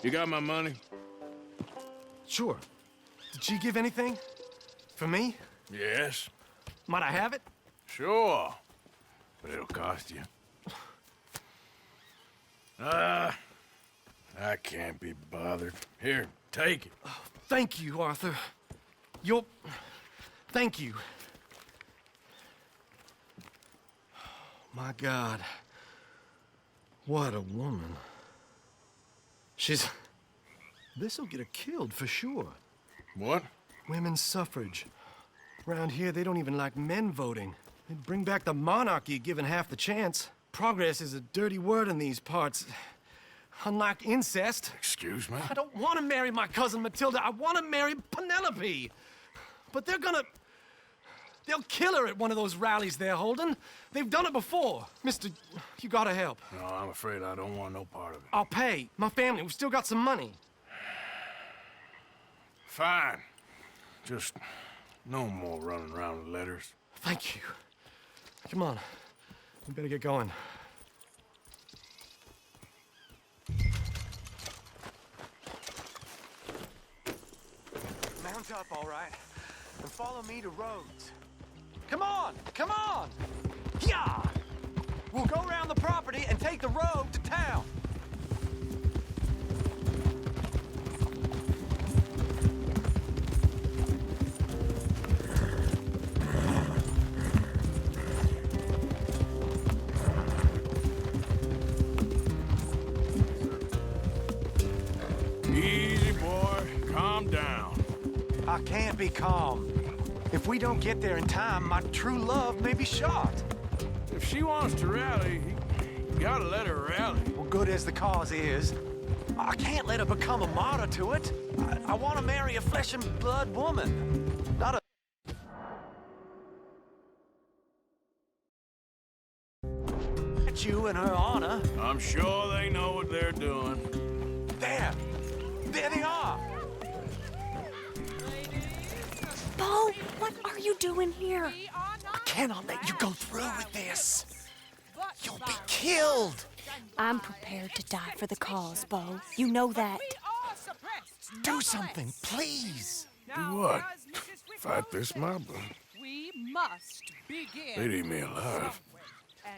You got my money? Sure. Did she give anything? For me? Yes. Might I have it? Sure. But it'll cost you. I can't be bothered. Here, take it. Oh, thank you, Arthur. Thank you. My God. What a woman. This'll get her killed for sure. What? Women's suffrage. Around here, they don't even like men voting. They'd bring back the monarchy given half the chance. Progress is a dirty word in these parts. Unlike incest. Excuse me? I don't want to marry my cousin Matilda. I want to marry Penelope. But they'll kill her at one of those rallies they're holding. They've done it before. Mister, you gotta help. No, I'm afraid I don't want no part of it. I'll pay. My family, we've still got some money. Fine. Just no more running around with letters. Thank you. Come on. We better get going. Mount up, all right, and follow me to Rhodes. Come on! Come on! Yeah! We'll go around the property and take the road to town. Easy, boy. Calm down. I can't be calm. If we don't get there in time, my true love may be shot. If she wants to rally, you gotta let her rally. Well, good as the cause is, I can't let her become a martyr to it. I want to marry a flesh and blood woman, not a... you in her honor. I'm sure they know what they're doing. There they are. Bo, what are you doing here? I cannot let you go through with this. You'll be killed. I'm prepared to die for the cause, Bo. You know that. Do something, please. Do what? Fight this mob? We must begin. They'd eat me alive.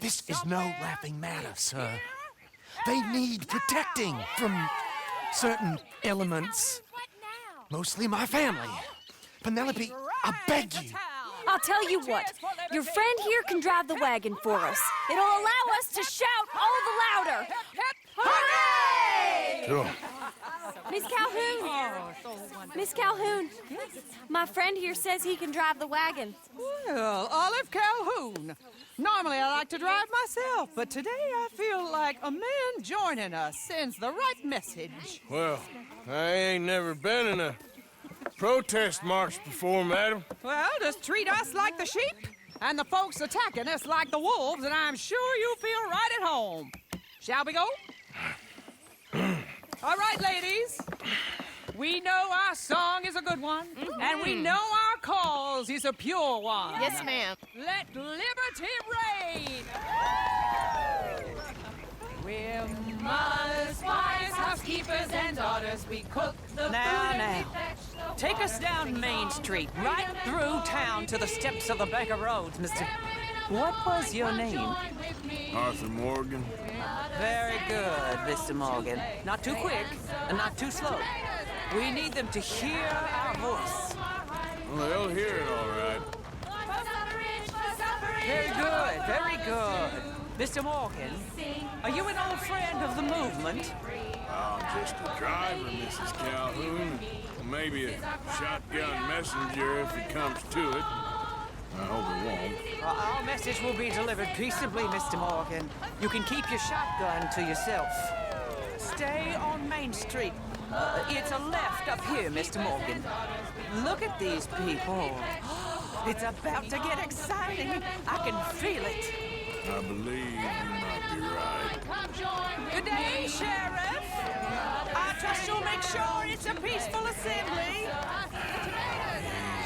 This is no laughing matter, sir. They need protecting from certain elements. Mostly my family. Penelope, I beg you. I'll tell you what. Your friend here can drive the wagon for us. It'll allow us to shout all the louder. Hooray! Sure. Miss Calhoun. Miss Calhoun. My friend here says he can drive the wagon. Well, Olive Calhoun. Normally I like to drive myself, but today I feel like a man joining us sends the right message. Well, I ain't never been in a protest march before, madam. Well, just treat us like the sheep, and the folks attacking us like the wolves, and I'm sure you feel right at home. Shall we go? All right, ladies. We know our song is a good one, and we know our cause is a pure one. Yes, ma'am. Let liberty reign! We're mothers, wives, housekeepers, and daughters. We cook the food and we fetch the Take us down Main Street, right through town to the steps of the Baker Roads, Mr. What was your name? Arthur Morgan. Very good, Mr. Morgan. Not too quick and not too slow. We need them to hear our voice. Well, they'll hear it all right. Very good, very good. Mr. Morgan, are you an old friend of the movement? I'm just a driver, Mrs. Calhoun. Maybe a shotgun messenger if it comes to it. I hope it won't. Our message will be delivered peaceably, Mr. Morgan. You can keep your shotgun to yourself. Stay on Main Street. It's a left up here, Mr. Morgan. Look at these people. It's about to get exciting. I can feel it. I believe you might be right. Good day, Sheriff. I trust you'll make sure it's a peaceful assembly.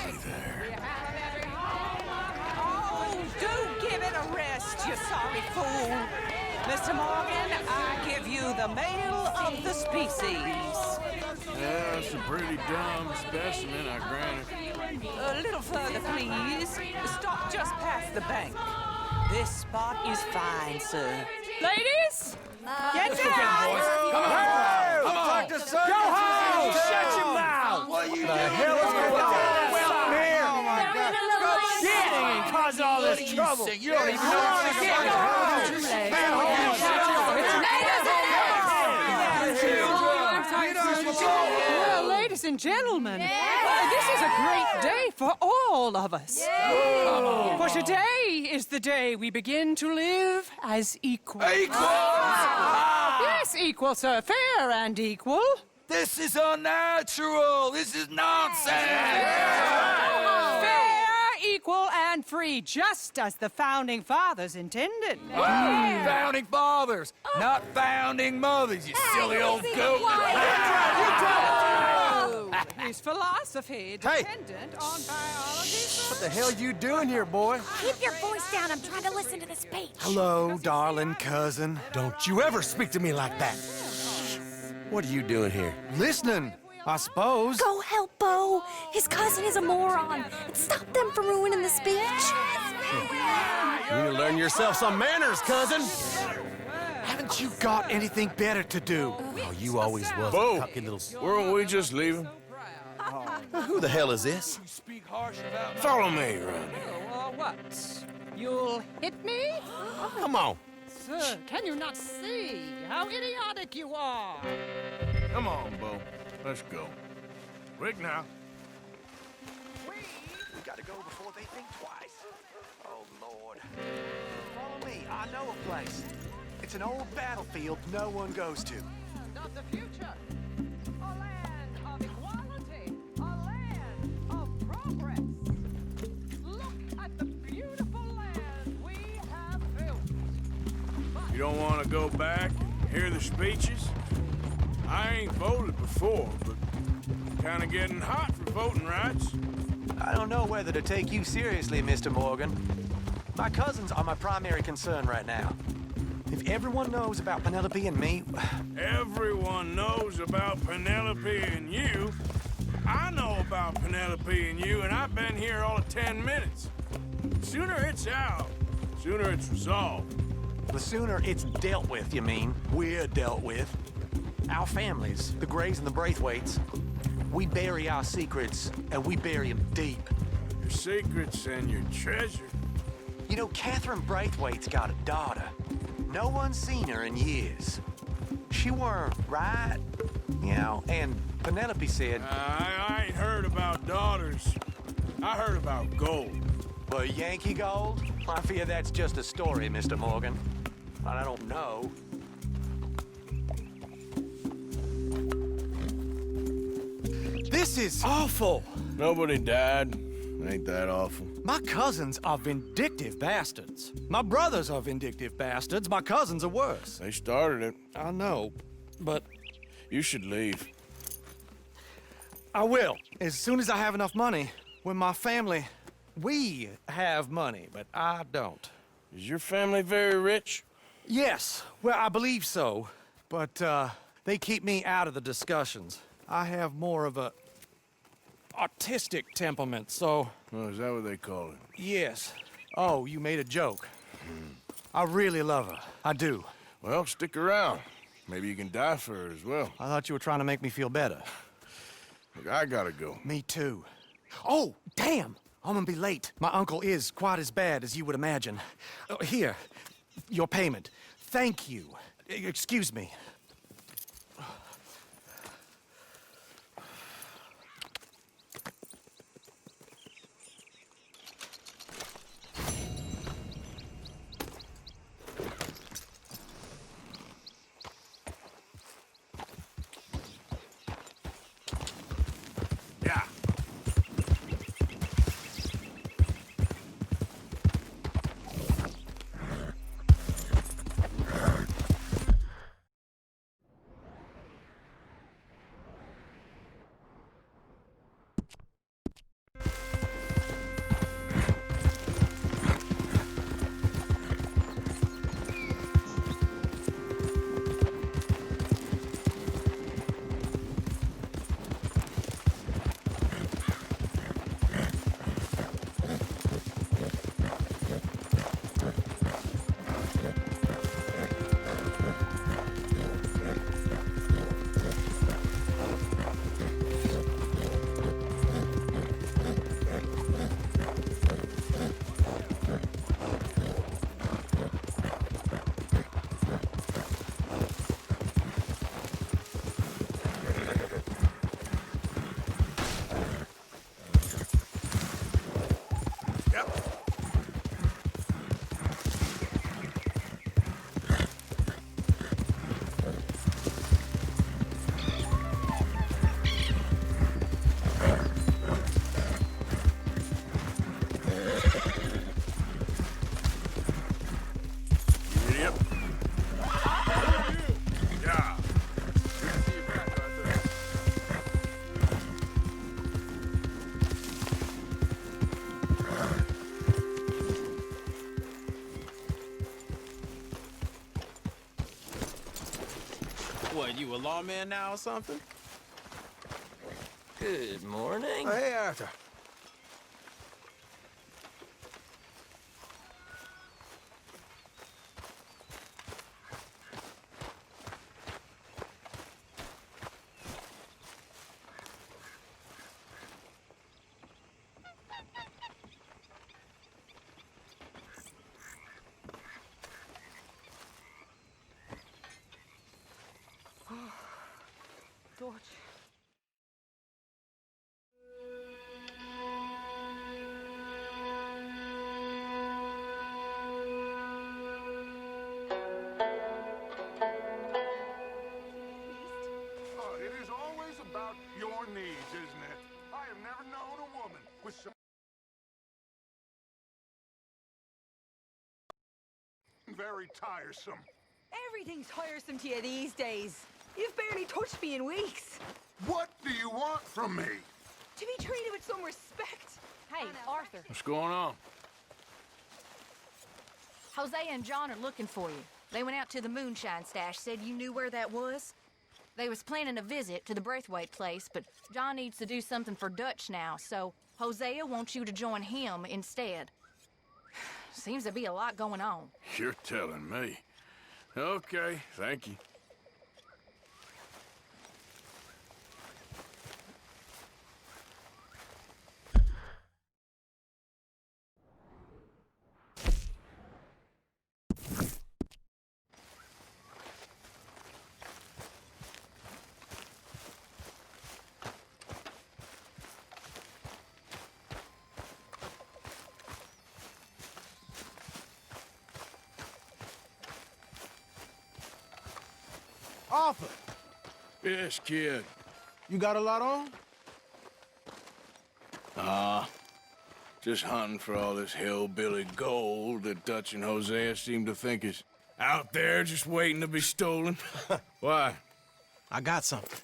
Easy there. Oh, do give it a rest, you sorry fool. Mr. Morgan, I give you the male of the species. Yeah, that's a pretty dumb specimen, I grant it. A little further, please. Stop just past the bank. This spot is fine, sir. Ladies, get down! Come on! Come on! Go home! Shut your mouth! What are you doing? The hell is going on? Well, here! Oh, my God. Go shit and cause all this trouble. You don't even know what's going Well, ladies and gentlemen, this is a great day for all of us. For today is the day we begin to live as equals. Yes, equal, sir. Fair and equal. This is unnatural. This is nonsense. Fair, equal, and free, just as the Founding Fathers intended. Founding fathers, not founding mothers, you silly old goat. His philosophy dependent on biology. What the hell you doing here, boy? Keep your voice down. I'm trying to listen to the speech. Hello, darling cousin. Don't you ever speak to me like that. What are you doing here? Listening, I suppose. Go help Bo. His cousin is a moron. And stop them from ruining the speech. You need to learn yourself some manners, cousin. Haven't you got anything better to do? Oh, you always was Bo, a cocky little... weren't we just leaving? Who the hell is this? Follow me around here. What? You'll hit me? Come on. Sir, can you not see how idiotic you are? Come on, Bo. Let's go. Quick now. We gotta go before they think twice. Oh, Lord. Follow me. I know a place. It's an old battlefield no one goes to. Of the future. A land of equality. A land of progress. Look at the beautiful land we have built. You don't want to go back and hear the speeches? I ain't voted before, but kind of getting hot for voting rights. I don't know whether to take you seriously, Mr. Morgan. My cousins are my primary concern right now. If everyone knows about Penelope and me... Everyone knows about Penelope and you. I know about Penelope and you, and I've been here all of 10 minutes. Sooner it's out, sooner it's resolved. The sooner it's dealt with, you mean. We're dealt with. Our families, the Grays and the Braithwaites, we bury our secrets, and we bury them deep. Your secrets and your treasure. You know, Catherine Braithwaite's got a daughter. No one's seen her in years. She weren't right, you know, and Penelope said... I ain't heard about daughters. I heard about gold. But Yankee gold? I fear that's just a story, Mr. Morgan. I don't know. This is awful. Nobody died. Ain't that awful? My cousins are vindictive bastards. My brothers are vindictive bastards. My cousins are worse. They started it. I know, but... You should leave. I will, as soon as I have enough money. When my family... We have money, but I don't. Is your family very rich? Yes, well, I believe so. But, they keep me out of the discussions. I have more of a... artistic temperament, so... Oh, is that what they call it? Yes. Oh, you made a joke. I really love her. I do. Well, stick around. Maybe you can die for her as well. I thought you were trying to make me feel better. Look, I gotta go. Me too. Oh, damn! I'm gonna be late. My uncle is quite as bad as you would imagine. Here, your payment. Thank you. Excuse me. you a lawman now or something? Good morning. Oh, hey, Arthur. Dutch. It is always about your needs, isn't it? I have never known a woman with so very tiresome. Everything's tiresome to you these days. You've barely touched me in weeks. What do you want from me? To be treated with some respect. Hey, Arthur. What's going on? Hosea and John are looking for you. They went out to the moonshine stash, said you knew where that was. They was planning a visit to the Braithwaite place, but John needs to do something for Dutch now, so Hosea wants you to join him instead. Seems to be a lot going on. You're telling me. Okay, thank you. Arthur! Yes, kid. You got a lot on? Just hunting for all this hillbilly gold that Dutch and Hosea seem to think is out there just waiting to be stolen. Why? I got something.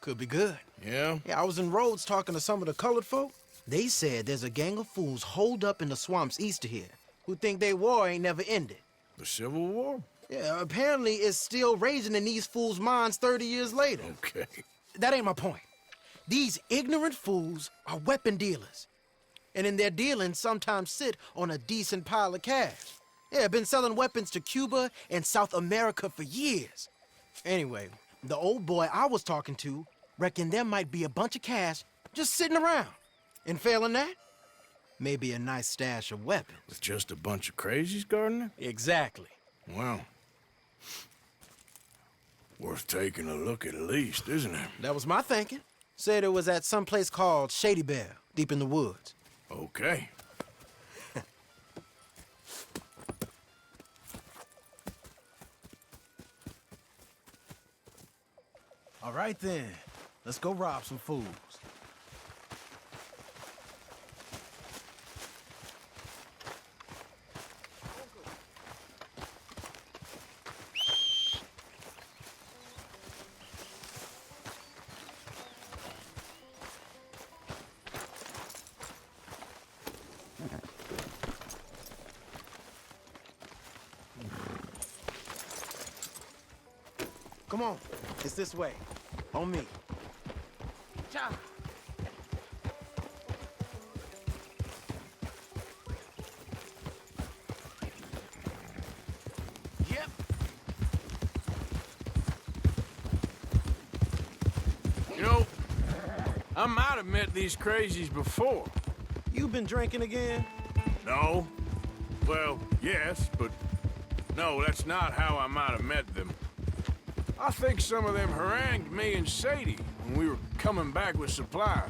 Could be good. Yeah? Yeah, I was in Rhodes talking to some of the colored folk. They said there's a gang of fools holed up in the swamps east of here who think their war ain't never ended. The Civil War? Yeah, apparently it's still raging in these fools' minds 30 years later. Okay. That ain't my point. These ignorant fools are weapon dealers. And in their dealings sometimes sit on a decent pile of cash. Yeah, been selling weapons to Cuba and South America for years. Anyway, the old boy I was talking to reckoned there might be a bunch of cash just sitting around. And failing that, maybe a nice stash of weapons. With just a bunch of crazies guarding it? Exactly. Well, worth taking a look at least, isn't it? That was my thinking. Said it was at some place called Shady Bell, deep in the woods. Okay. All right then, let's go rob some fools. Come on, it's this way. On me. Ciao. Yep. You know, I might have met these crazies before. You been drinking again? No. Well, yes, but no, that's not how I might have met them. I think some of them harangued me and Sadie when we were coming back with supplies.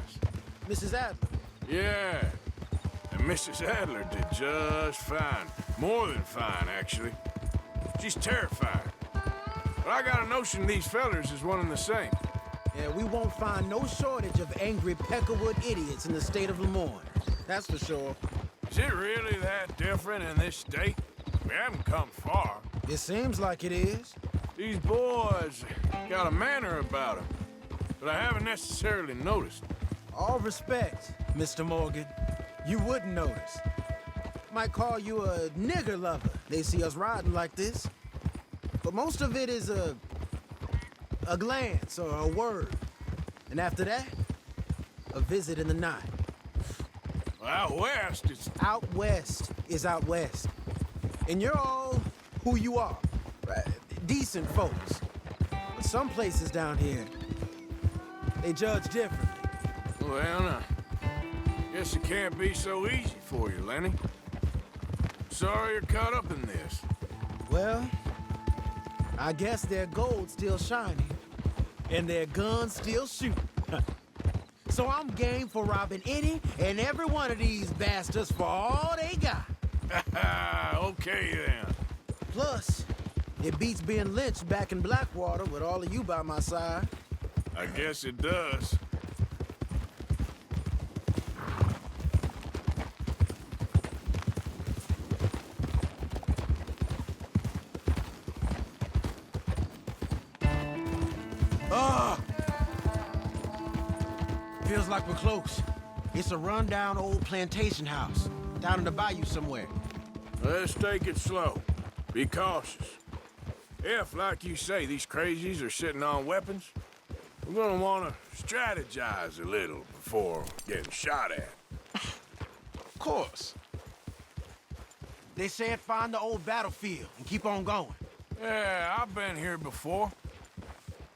Mrs. Adler? Yeah. And Mrs. Adler did just fine. More than fine, actually. She's terrified. But I got a notion these fellers is one and the same. Yeah, we won't find no shortage of angry Peckerwood idiots in the state of Lemoyne. That's for sure. Is it really that different in this state? We haven't come far. It seems like it is. These boys got a manner about them, but I haven't necessarily noticed. All respect, Mr. Morgan. You wouldn't notice. Might call you a nigger lover. They see us riding like this. But most of it is a glance or a word. And after that, a visit in the night. Out west, it's... Out west is out west. And you're all who you are. Decent folks. But some places down here, they judge differently. Well, now, guess it can't be so easy for you, Lenny. Sorry you're caught up in this. Well, I guess their gold's still shining, and their guns still shoot. So I'm game for robbing any and every one of these bastards for all they got. Okay, then. Plus, it beats being lynched back in Blackwater with all of you by my side. I guess it does. Feels like we're close. It's a rundown old plantation house, down in the bayou somewhere. Let's take it slow. Be cautious. If, like you say, these crazies are sitting on weapons, we're gonna want to strategize a little before getting shot at. Of course. They said find the old battlefield and keep on going. Yeah, I've been here before.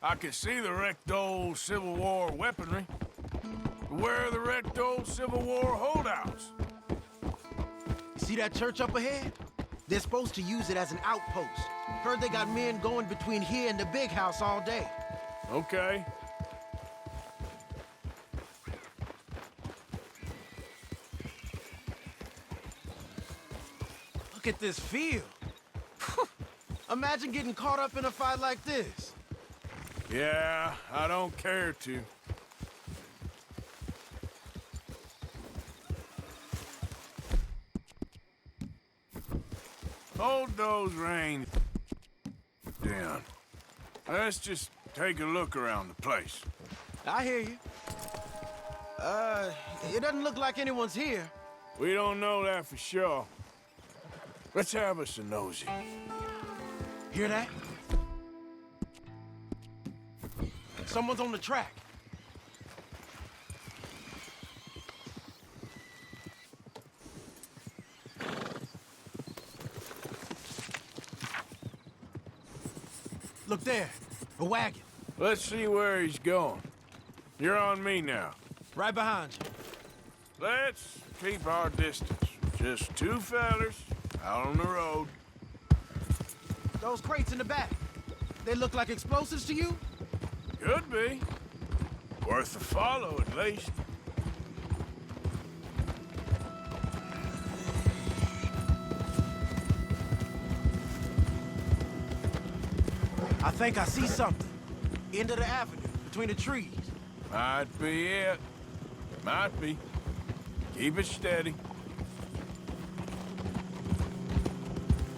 I can see the wrecked old Civil War weaponry. Where are the wrecked old Civil War holdouts? See that church up ahead? They're supposed to use it as an outpost. Heard they got men going between here and the big house all day. Okay. Look at this field. Imagine getting caught up in a fight like this. Yeah, I don't care to. Hold those reins down. Let's just take a look around the place. I hear you. It doesn't look like anyone's here. We don't know that for sure. Let's have us a nosy. Hear that? Someone's on the track. Look there, a wagon. Let's see where he's going. You're on me now. Right behind you. Let's keep our distance. Just two fellers out on the road. Those crates in the back, they look like explosives to you? Could be. Worth a follow, at least. I think I see something. End of the avenue, between the trees. Might be it. Might be. Keep it steady.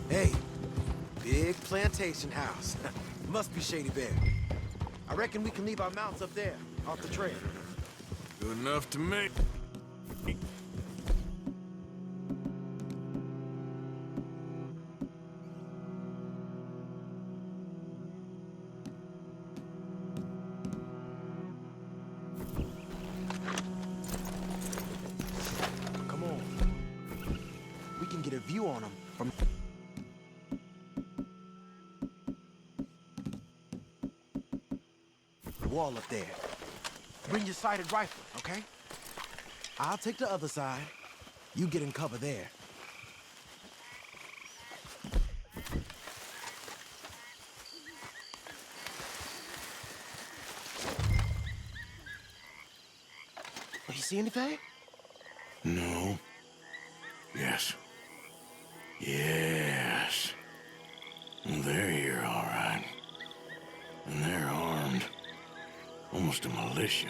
Hey, big plantation house. Must be Shady Bear. I reckon we can leave our mounts up there, off the trail. Good enough to me. Come on. We can get a view on them from... the wall up there. Bring your sighted rifle, okay? I'll take the other side. You get in cover there. You see anything? No. Yes. Yes. They're here, all right. And they're armed. Almost a militia.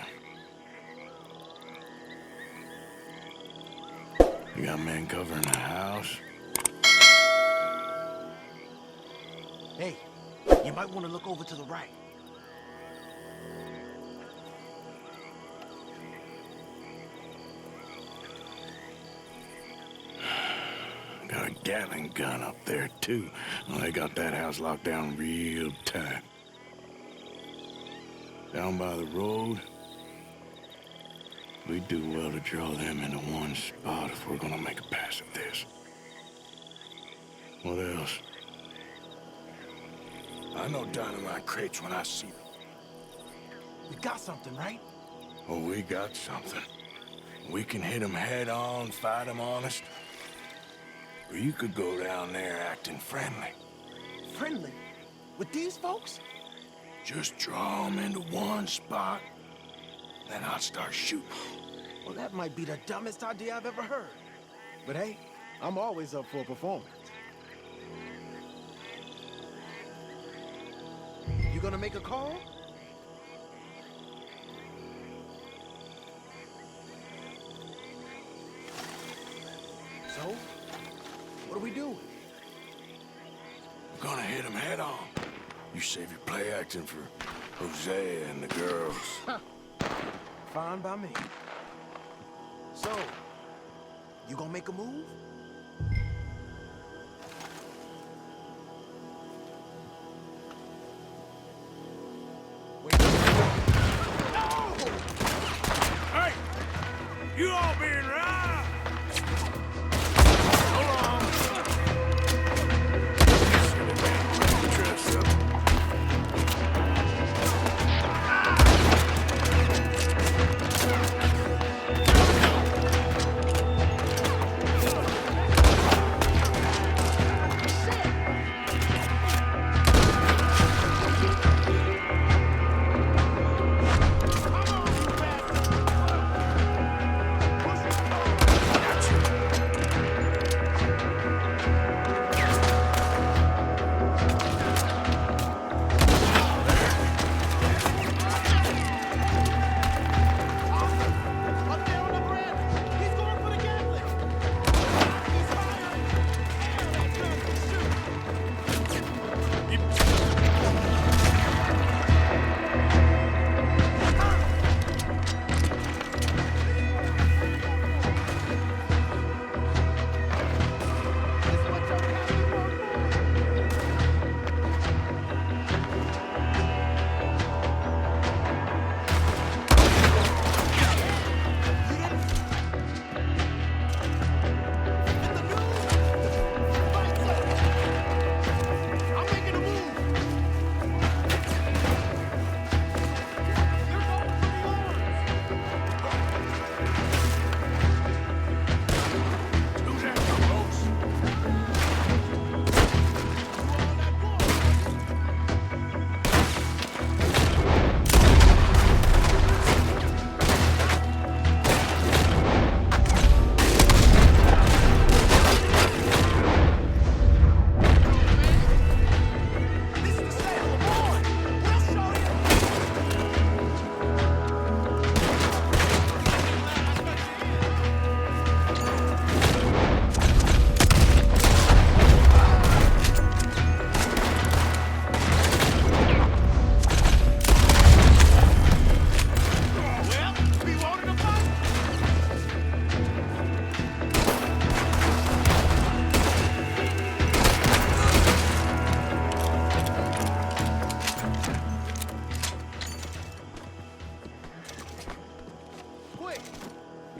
You got men covering the house? Hey, you might want to look over to the right. Got a Gatling gun up there, too. Well, they got that house locked down real tight. down by the road. We'd do well to draw them into one spot if we're gonna make a pass at this. What else? I know dynamite crates when I see them. You got something, right? Oh, we got something. We can hit them head on, fight them honest. Or you could go down there acting friendly. Friendly? With these folks? Just draw them into one spot, then I'll start shooting. Well, that might be the dumbest idea I've ever heard. But hey, I'm always up for a performance. You gonna make a call? So, what do we do? We're gonna hit them head on. You save your play acting for Jose and the girls. Fine by me. So, you gonna make a move? Wait. No! Hey! You all being right! Hold on. Dress up.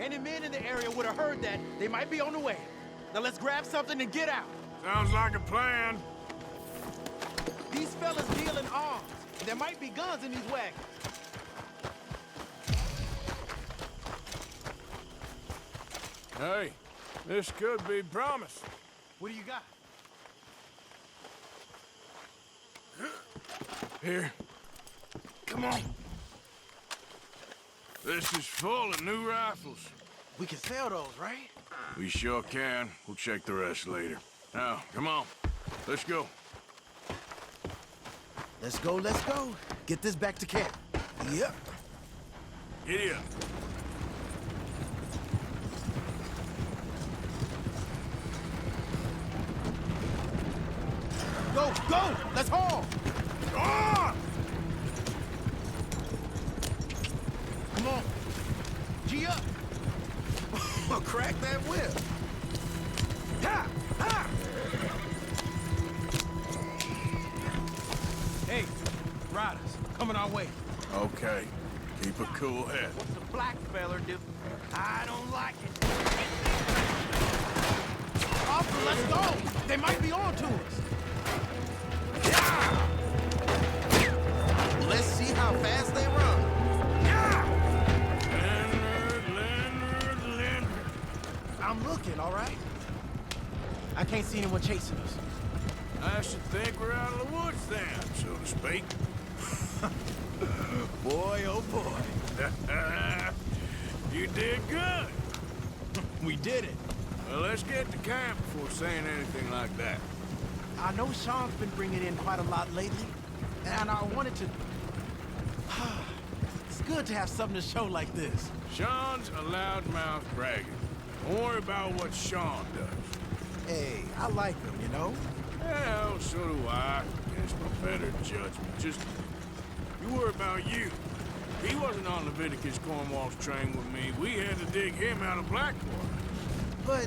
Any men in the area would have heard that. They might be on the way. Now let's grab something and get out. Sounds like a plan. These fellas deal in arms. And there might be guns in these wagons. Hey, this could be promising. What do you got? Here. Come on. This is full of new rifles. We can sell those, right? We sure can. We'll check the rest later. Now, come on. Let's go. Let's go, let's go. Get this back to camp. Yep. Giddy up. Go, go! Let's haul! On! Come on. G up. Crack that whip. Ha! Ha! Hey, riders, coming our way. Okay. Keep a cool head. What's the black feller do? I don't like it. Arthur, let's go! They might be on to us. Yeah! Let's see how fast they run. Yeah! Leonard. I'm looking, all right? I can't see anyone chasing us. I should think we're out of the woods then, so to speak. Boy, oh boy. You did good. We did it. Well, let's get to camp before saying anything like that. I know Sean's been bringing in quite a lot lately, and I wanted to... It's good to have something to show like this. Sean's a loudmouth bragger. Don't worry about what Sean does. Hey, I like him, you know? Well, so do I. Against my better judgment. Just, you worry about you. He wasn't on Leviticus Cornwall's train with me. We had to dig him out of Blackwater. But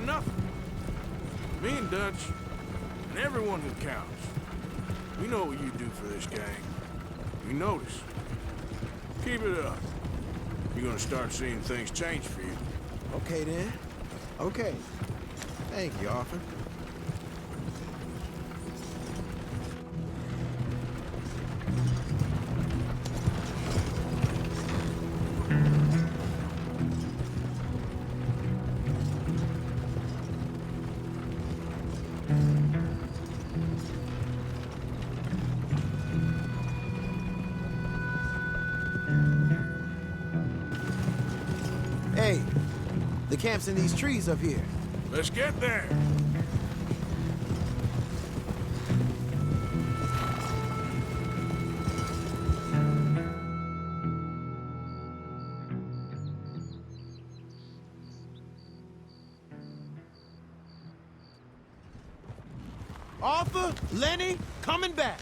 nothing. Me and Dutch, and everyone who counts, we know what you do for this gang. We notice. Keep it up. You're gonna start seeing things change for you. Okay, then. Okay. Thank you, Arthur. Hey, the camp's in these trees up here. Let's get there. Arthur, Lenny, coming back.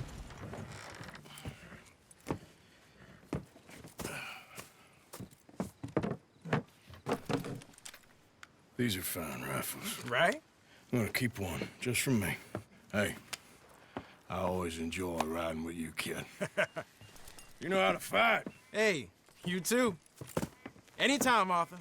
These are fine rifles. Right? I'm gonna keep one, just for me. Hey, I always enjoy riding with you, kid. You know how to fight. Hey, you too. Anytime, Arthur.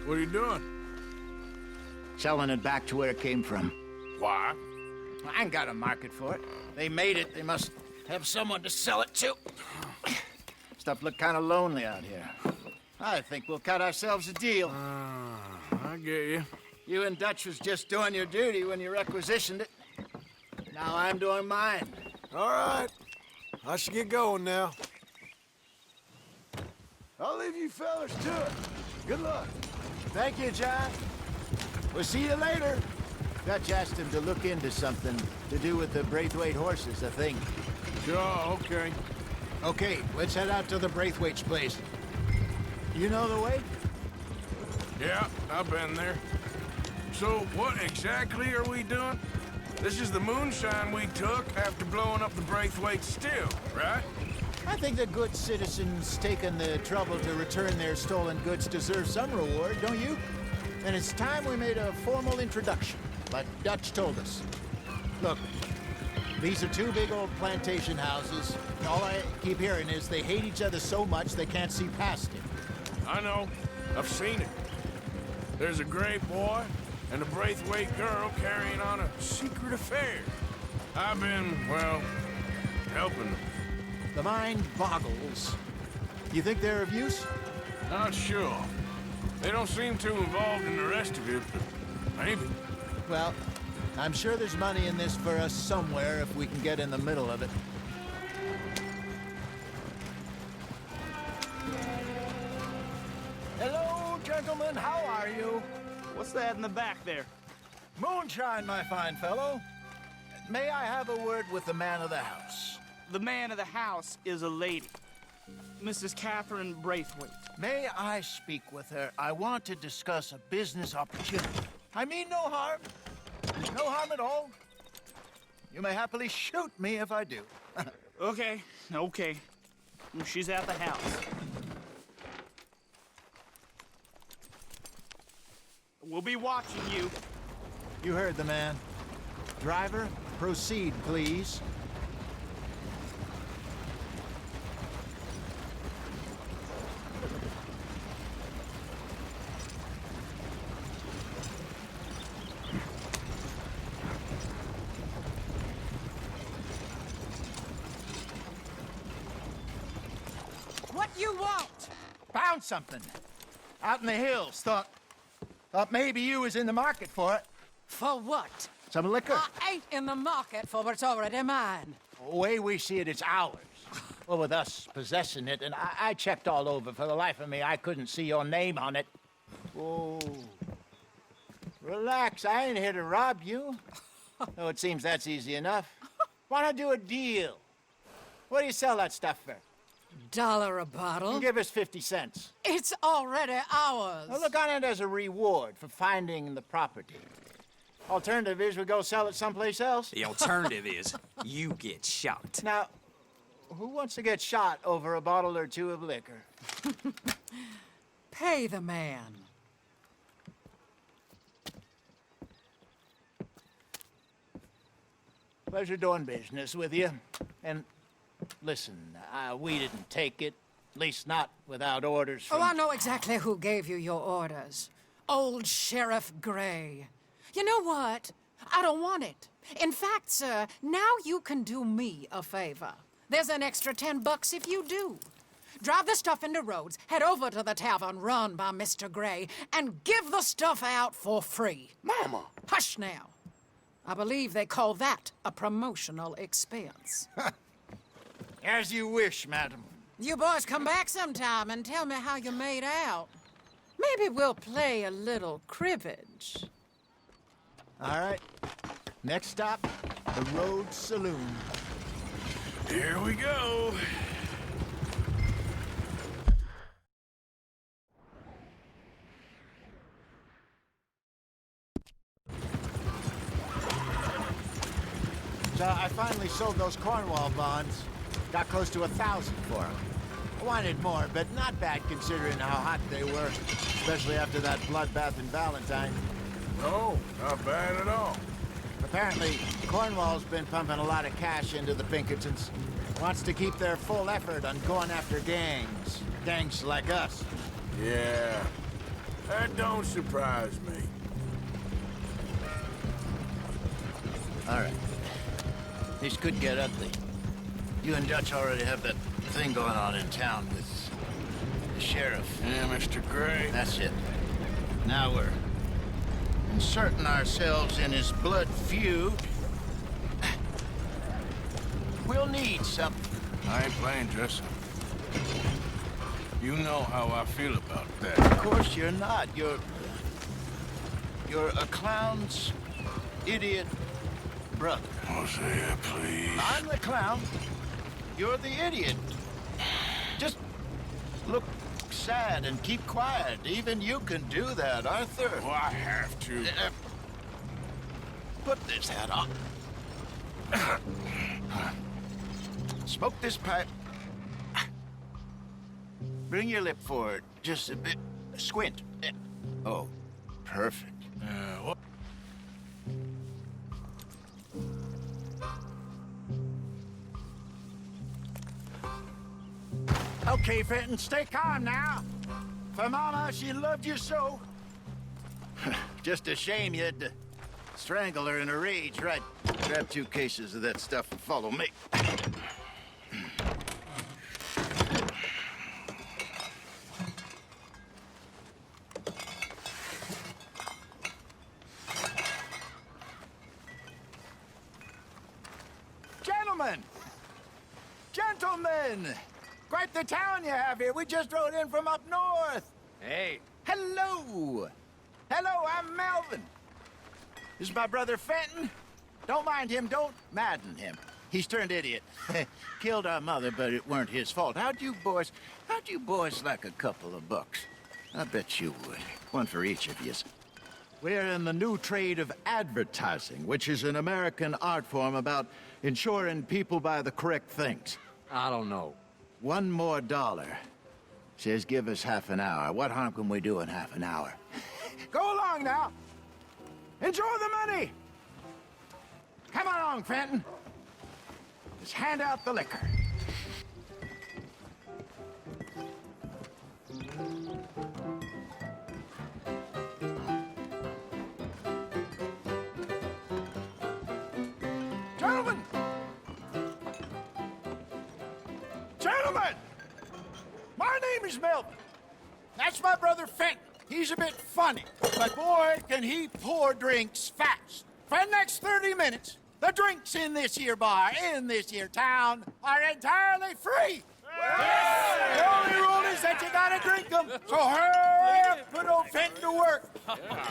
What are you doing? Selling it back to where it came from. Why? I ain't got a market for it. They made it. They must have someone to sell it to. Stuff look kind of lonely out here. I think we'll cut ourselves a deal. I get you. You and Dutch was just doing your duty when you requisitioned it. Now I'm doing mine. All right. I should get going now. I'll leave you fellas to it. Good luck. Thank you, John. We'll see you later. Dutch asked him to look into something to do with the Braithwaite horses, I think. Sure, okay. Okay, let's head out to the Braithwaite's place. You know the way? Yeah, I've been there. So what exactly are we doing? This is the moonshine we took after blowing up the Braithwaite still, right? I think the good citizens taking the trouble to return their stolen goods deserve some reward, don't you? And it's time we made a formal introduction, like Dutch told us. Look, these are two big old plantation houses. And all I keep hearing is they hate each other so much they can't see past it. I know. I've seen it. There's a gray boy and a Braithwaite girl carrying on a secret affair. I've been, well, helping them. The mind boggles. You think they're of use? Not sure. They don't seem too involved in the rest of it, but maybe. Well, I'm sure there's money in this for us somewhere if we can get in the middle of it. Hello, gentlemen. How are you? What's that in the back there? Moonshine, my fine fellow. May I have a word with the man of the house? The man of the house is a lady. Mrs. Catherine Braithwaite. May I speak with her? I want to discuss a business opportunity. I mean no harm. No harm at all. You may happily shoot me if I do. Okay. She's at the house. We'll be watching you. You heard the man. Driver, proceed, please. What you want? Found something. Out in the hills. Thought maybe you was in the market for it. For what? Some liquor. I ain't in the market for what's already mine. The way we see it, it's ours. Well, with us possessing it, and I checked all over. For the life of me, I couldn't see your name on it. Oh. Relax, I ain't here to rob you. Oh, it seems that's easy enough. Why not do a deal? What do you sell that stuff for? $1 a bottle? Give us 50 cents. It's already ours. Well, look on it as a reward for finding the property. Alternative is we go sell it someplace else. The alternative is you get shot. Now, who wants to get shot over a bottle or two of liquor? Pay the man. Pleasure doing business with you. And listen, we didn't take it. At least not without orders from... Oh, I know exactly who gave you your orders. Old Sheriff Gray. You know what? I don't want it. In fact, sir, now you can do me a favor. There's an extra $10 if you do. Drive the stuff into Rhodes, head over to the tavern run by Mr. Gray, and give the stuff out for free. Mama! Hush now. I believe they call that a promotional expense. As you wish, madam. You boys come back sometime and tell me how you made out. Maybe we'll play a little cribbage. All right. Next stop, the Rhodes Saloon. Here we go. So I finally sold those Cornwall bonds. Got close to 1,000 for them. I wanted more, but not bad considering how hot they were, especially after that bloodbath in Valentine. No, not bad at all. Apparently, Cornwall's been pumping a lot of cash into the Pinkertons. Wants to keep their full effort on going after gangs. Gangs like us. Yeah, that don't surprise me. All right. This could get ugly. You and Dutch already have that thing going on in town with the sheriff. Yeah, Mr. Gray. That's it. Now we're inserting ourselves in his blood feud. We'll need something. I ain't playing dress up. You know how I feel about that. Of course you're not. You're a clown's idiot brother. Hosea, please. I'm the clown. You're the idiot. Just look sad and keep quiet. Even you can do that, Arthur. Oh, I have to. Put this hat on. Smoke this pipe Bring your lip forward just a bit. Squint. Oh, perfect. What? Okay, Fenton, stay calm now. For Mama, she loved you so. Just a shame you had to strangle her in a rage, right? Grab 2 cases of that stuff and follow me. Gentlemen! Gentlemen! Quite the town you have here. We just rode in from up north. Hey. Hello. Hello, I'm Melvin. This is my brother Fenton. Don't mind him. Don't madden him. He's turned idiot. Killed our mother, but it weren't his fault. How'd you boys like a couple of bucks? I bet you would. One for each of yous. We're in the new trade of advertising, which is an American art form about ensuring people buy the correct things. I don't know. $1 more. Says give us half an hour. What harm can we do in half an hour? Go along now. Enjoy the money. Come along, Fenton. Just hand out the liquor. Gentlemen! Gentlemen! My name is Melvin. That's my brother Fenton. He's a bit funny, but boy, can he pour drinks fast. For the next 30 minutes, the drinks in this here bar, in this here town, are entirely free. Yes. The only rule is that you gotta drink them. So hurry up, put old Fenton to work.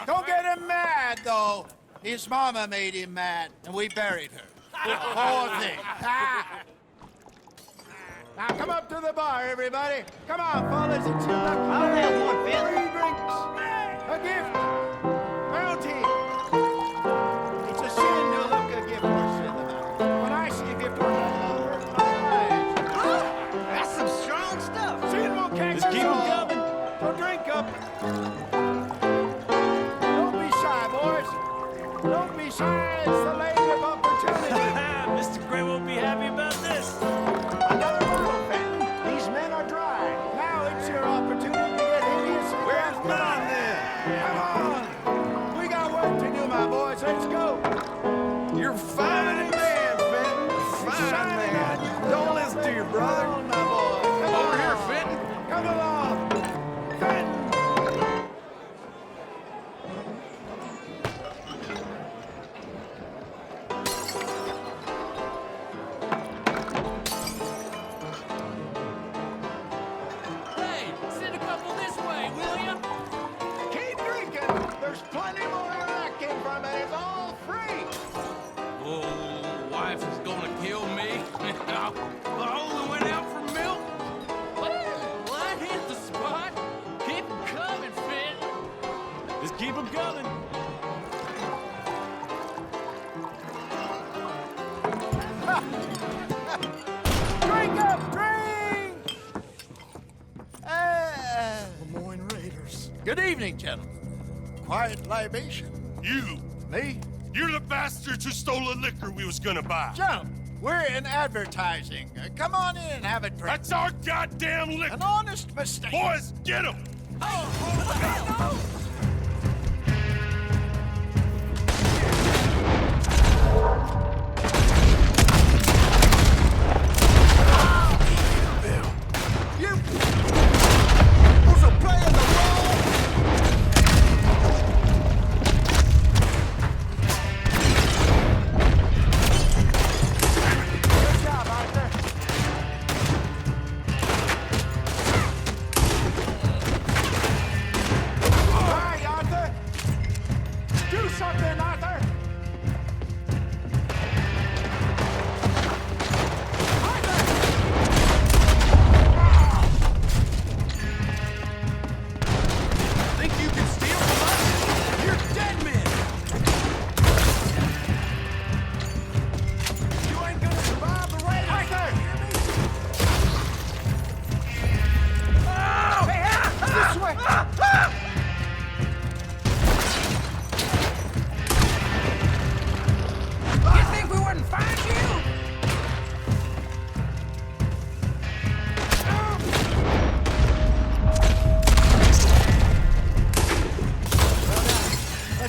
Don't get him mad, though. His mama made him mad, and we buried her. Poor thing. Now come up to the bar, everybody. Come on, fellas, it's your lucky day. I'll have one, Finn. 3 drinks, a gift, bounty. It's a sin to look a gift horse in the mouth. When I see a gift horse, I'll hurt my eyes. That's some strong stuff. Sin will catch us all. Keep 'em coming. So drink up. Don't be shy, boys. Don't be shy. It's the land of opportunity. Mr. Gray won't be happy about this. Another bottle, Fenton. These men are dry. Now it's your opportunity to get hideous. Where's mine then? Come on. We got work to do, my boys. Let's go. You're fine man, Fenton. Fine man. Don't listen to your brother. Come on, my boy. Come Over on. here, Fenton. Come along. Fenton. Hey, send a couple this way, will ya? Keep drinking. There's plenty more where that came from, and it's all free. Oh, wife is gonna kill me. I only went out for milk. Well, I hit the spot. Keep 'em coming, Finn. Just keep 'em coming. Drink up, drink! Lemoyne Raiders. Good evening, gentlemen. Quiet libation. You! Me? You're the bastards who stole the liquor we was gonna buy. Gentlemen, we're in advertising. Come on in and have a drink. That's our goddamn liquor! An honest mistake. Boys, get him! You... Who's a playing the role? Good job, Arthur.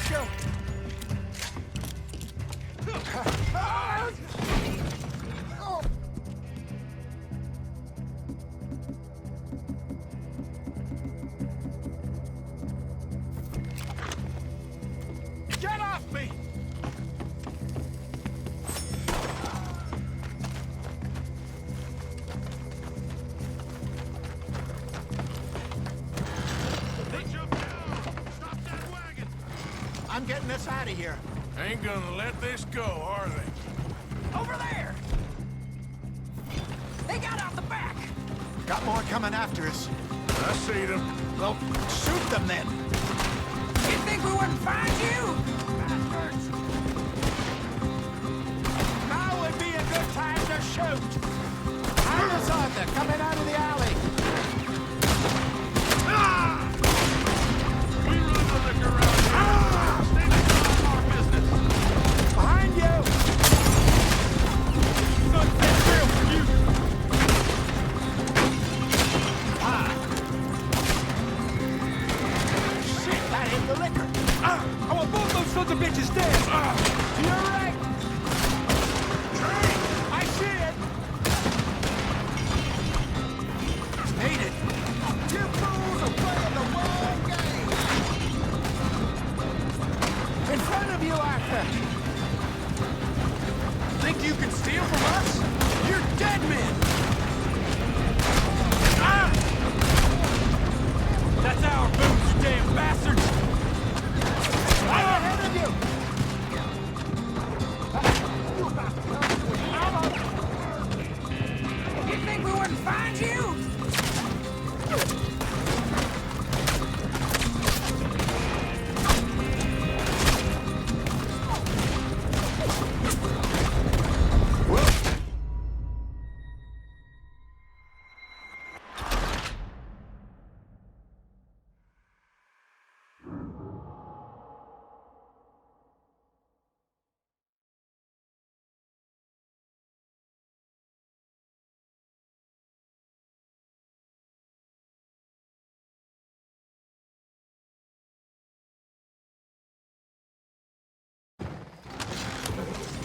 show. Get off me! I'm getting us out of here. Ain't gonna let this go, are they? Over there! They got out the back! Got more coming after us. I see them. Well, shoot them then. You think we wouldn't find you? Bastards! Now would be a good time to shoot. I'm us on there, coming out of the alley. We run the liquor around here. Stay the on our business. Behind you! Sunset trail for you! Shit, that hit the liquor. I want both those sons of bitches dead! To your right. I see it. Made it. You fools are playing the wrong game. In front of you, Arthur. Think you can steal from us? You're dead men! That's our boots, you damn bastards! Right ahead of you. You think we wouldn't find you?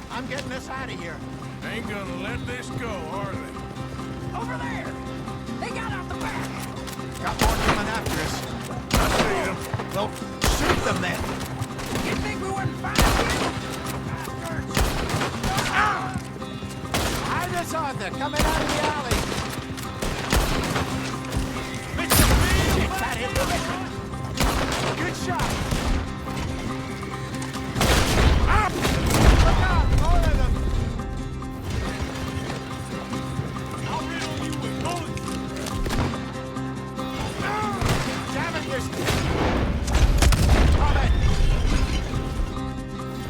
I'm getting us out of here. Ain't gonna let this go, are they? Over there! They got out the back! Got more coming after us. I see them. Well, shoot them then. You think we wouldn't find you? Bastards! Behind us, Arthur, coming out of the alley. Shit, that hit the liquor. Good shot. Look out, more of them. I'll riddle you with bullets! Damn it, there's... Coming.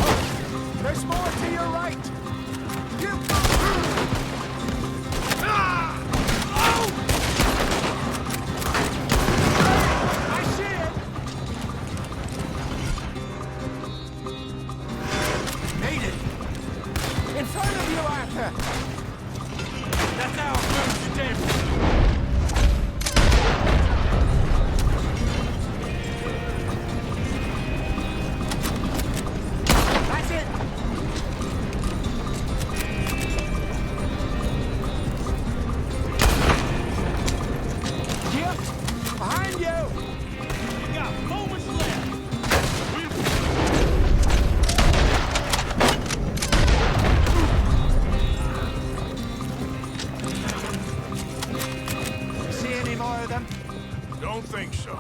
Oh, there's more to your right. You... I see it. Made it. In front of you, Arthur. That's our boots, you damn... That's it. Yep. Behind you. You got moments left! See any more of them? Don't think so.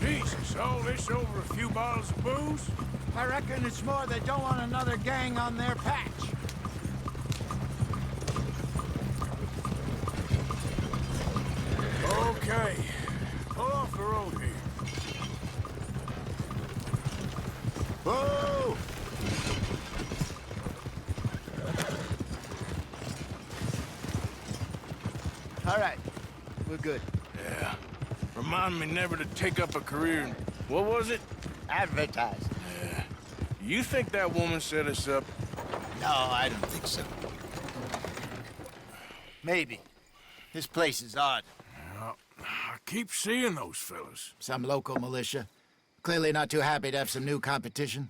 Jesus, all this over a few bottles of booze? I reckon it's more they don't want another gang on their patch. Okay. Pull off the road here. Whoa! All right, we're good. Yeah. Remind me never to take up a career in... What was it? Advertising. Yeah. You think that woman set us up? No, I don't think so. Maybe. This place is odd. Well, I keep seeing those fellas. Some local militia. Clearly not too happy to have some new competition.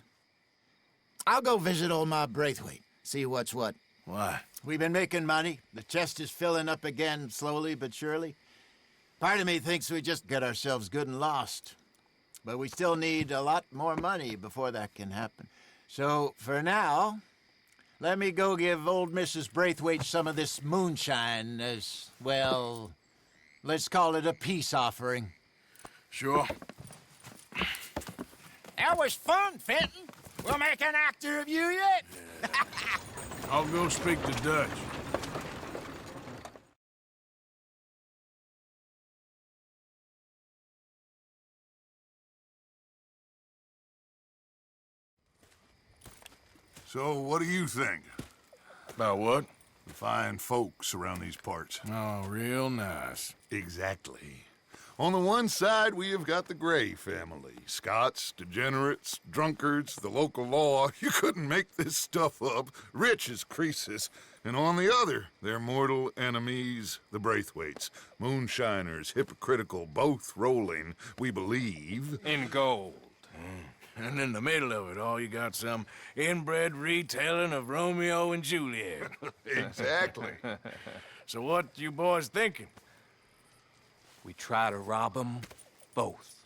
I'll go visit old Ma Braithwaite, see what's what. Why? We've been making money. The chest is filling up again, slowly but surely. Part of me thinks we just get ourselves good and lost. But we still need a lot more money before that can happen. So, for now, let me go give old Mrs. Braithwaite some of this moonshine as, well, let's call it a peace offering. Sure. That was fun, Fenton. We'll make an actor of you yet. I'll go speak to Dutch. So, what do you think? About what? The fine folks around these parts. Oh, real nice. Exactly. On the one side, we have got the Gray family. Scots, degenerates, drunkards, the local law. You couldn't make this stuff up. Rich as Croesus. And on the other, their mortal enemies, the Braithwaites. Moonshiners, hypocritical, both rolling, we believe, in gold. And in the middle of it all, you got some inbred retelling of Romeo and Juliet. Exactly. So what you boys thinking? We try to rob them both.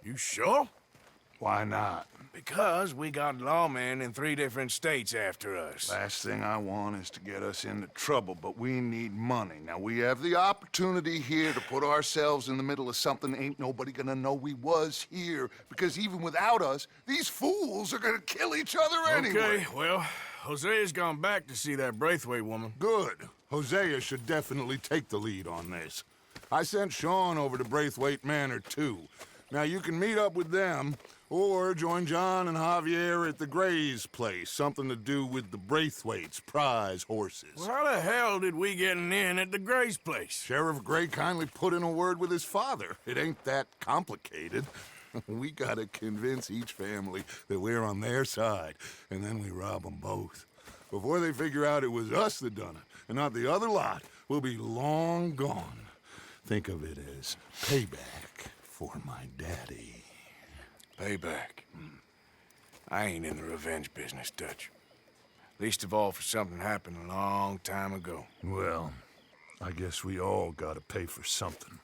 You sure? Why not? Because we got lawmen in 3 different states after us. Last thing I want is to get us into trouble, but we need money. Now, we have the opportunity here to put ourselves in the middle of something ain't nobody gonna know we was here, because even without us, these fools are gonna kill each other anyway. Okay, well, Hosea's gone back to see that Braithwaite woman. Good. Hosea should definitely take the lead on this. I sent Sean over to Braithwaite Manor, too. Now, you can meet up with them, or join John and Javier at the Gray's place. Something to do with the Braithwaite's prize horses. Well, how the hell did we get in at the Gray's place? Sheriff Gray kindly put in a word with his father. It ain't that complicated. We gotta convince each family that we're on their side, and then we rob them both. Before they figure out it was us that done it, and not the other lot, we'll be long gone. Think of it as payback for my daddy. Payback. I ain't in the revenge business, Dutch. Least of all for something happened a long time ago. Well, I guess we all gotta pay for something.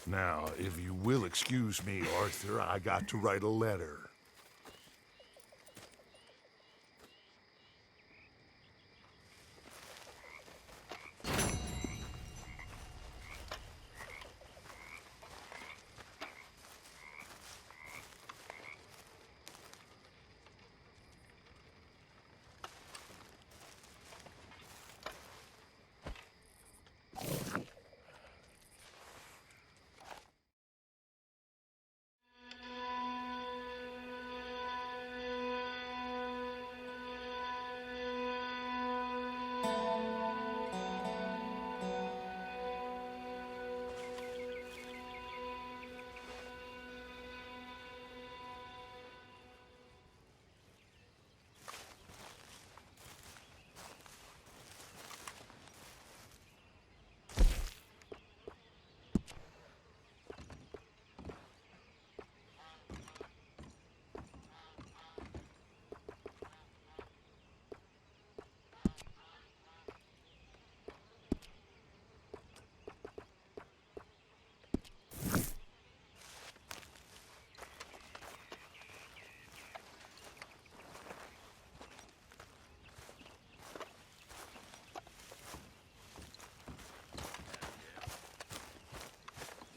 Now, if you will excuse me, Arthur, I got to write a letter.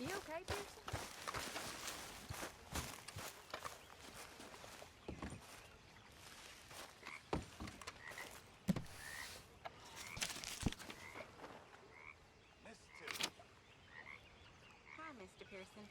You okay, Pearson? Hi, Mr. Pearson.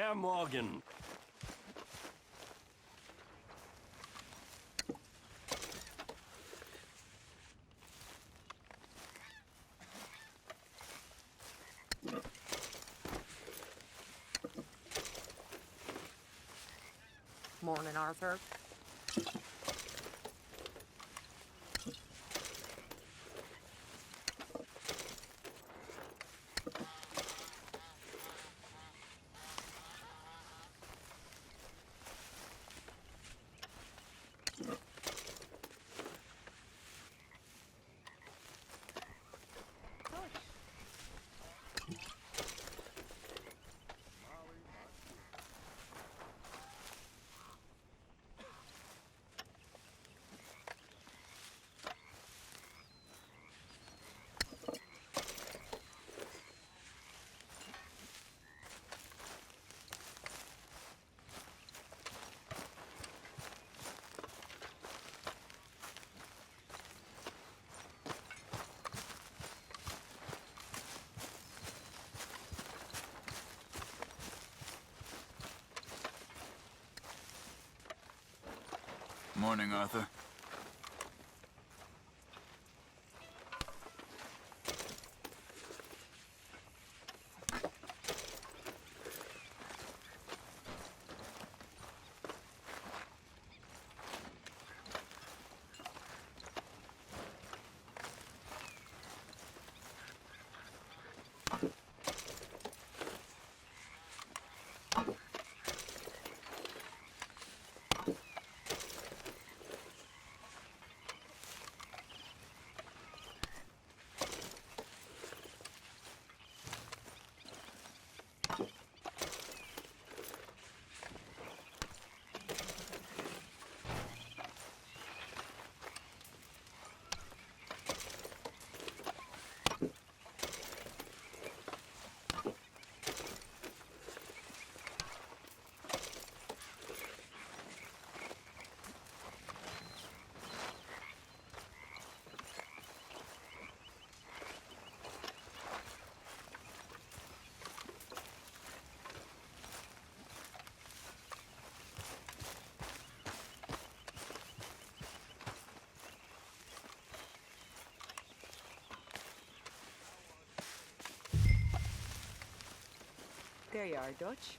Herr Morgan. Morning, Arthur. Morning, Arthur. There you are, Dutch.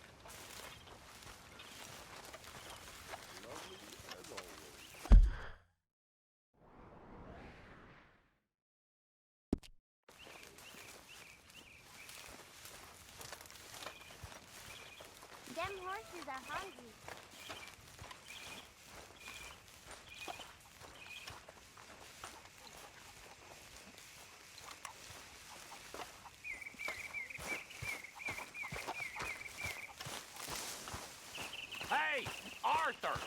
Them horses are hungry. Hey, Arthur!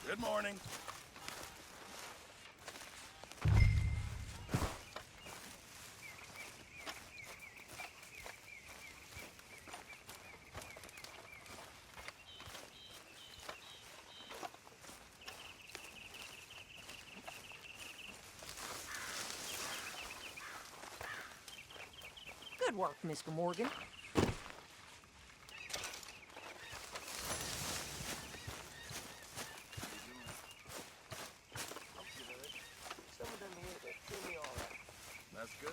Good morning. Good work, Mr. Morgan. That's good.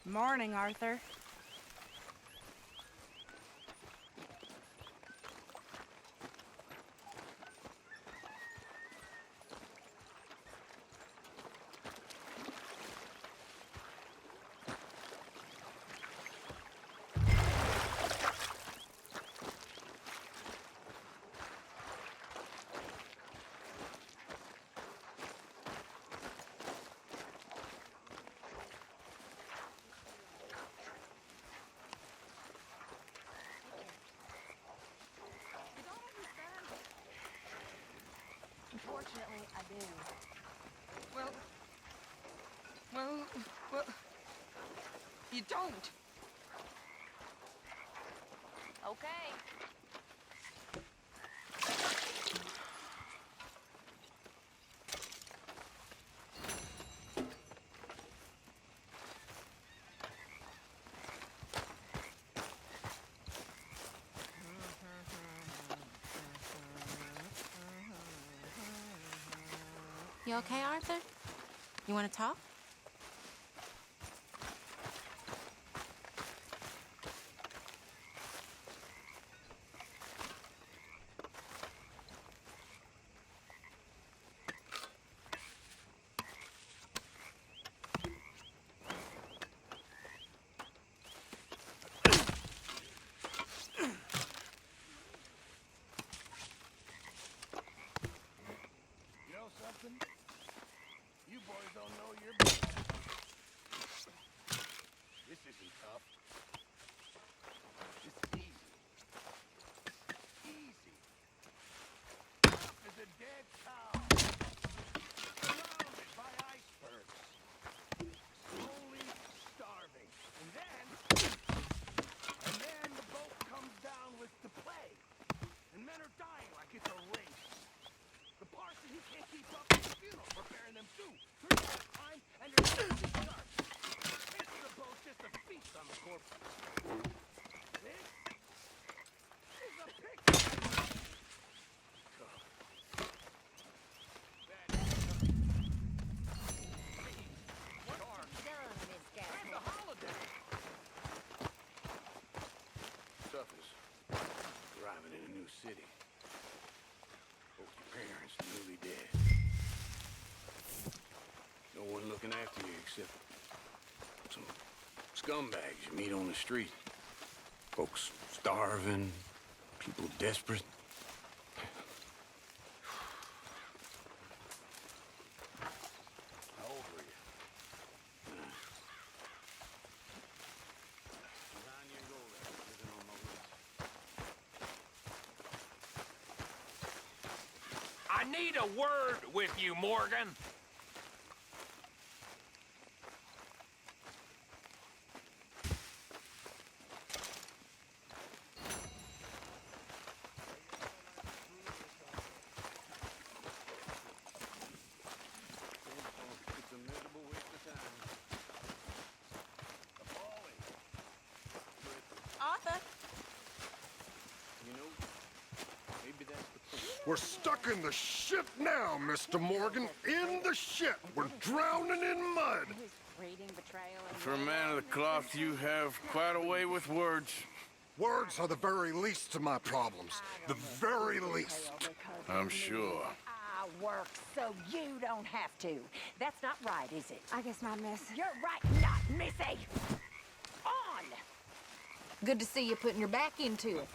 Morning, Arthur. You don't. Okay. You okay, Arthur? You want to talk? You know something? You boys don't know your business. This isn't tough. It's easy. Easy. Tough as a dead cow. Surrounded by icebergs. Slowly starving. And then the boat comes down with the plague. And men are dying like it's a race. The parson, he can't keep up with the funeral, preparing them 2, 3 at a time, and they're shooting sharp. It's the boat just a feast on the corpses. This is a picture. It's a holiday. Tough as arriving in a new city. Both your parents newly dead. No one looking after you except some scumbags you meet on the street. Folks starving, people desperate. How old were you? 9 years old, living on my woods. I need a word with you, Morgan. It's a miserable waste of time. Appalling. Arthur? You know, maybe that's the point. We're stuck in the shit now, Mr. Morgan. In the shit. We're drowning in mud. For a man of the cloth, you have quite a way with words. Words are the very least of my problems. The very least. I'm sure. I work so you don't have to. That's not right, is it? I guess not, miss. You're right, not missy. On! Good to see you putting your back into it.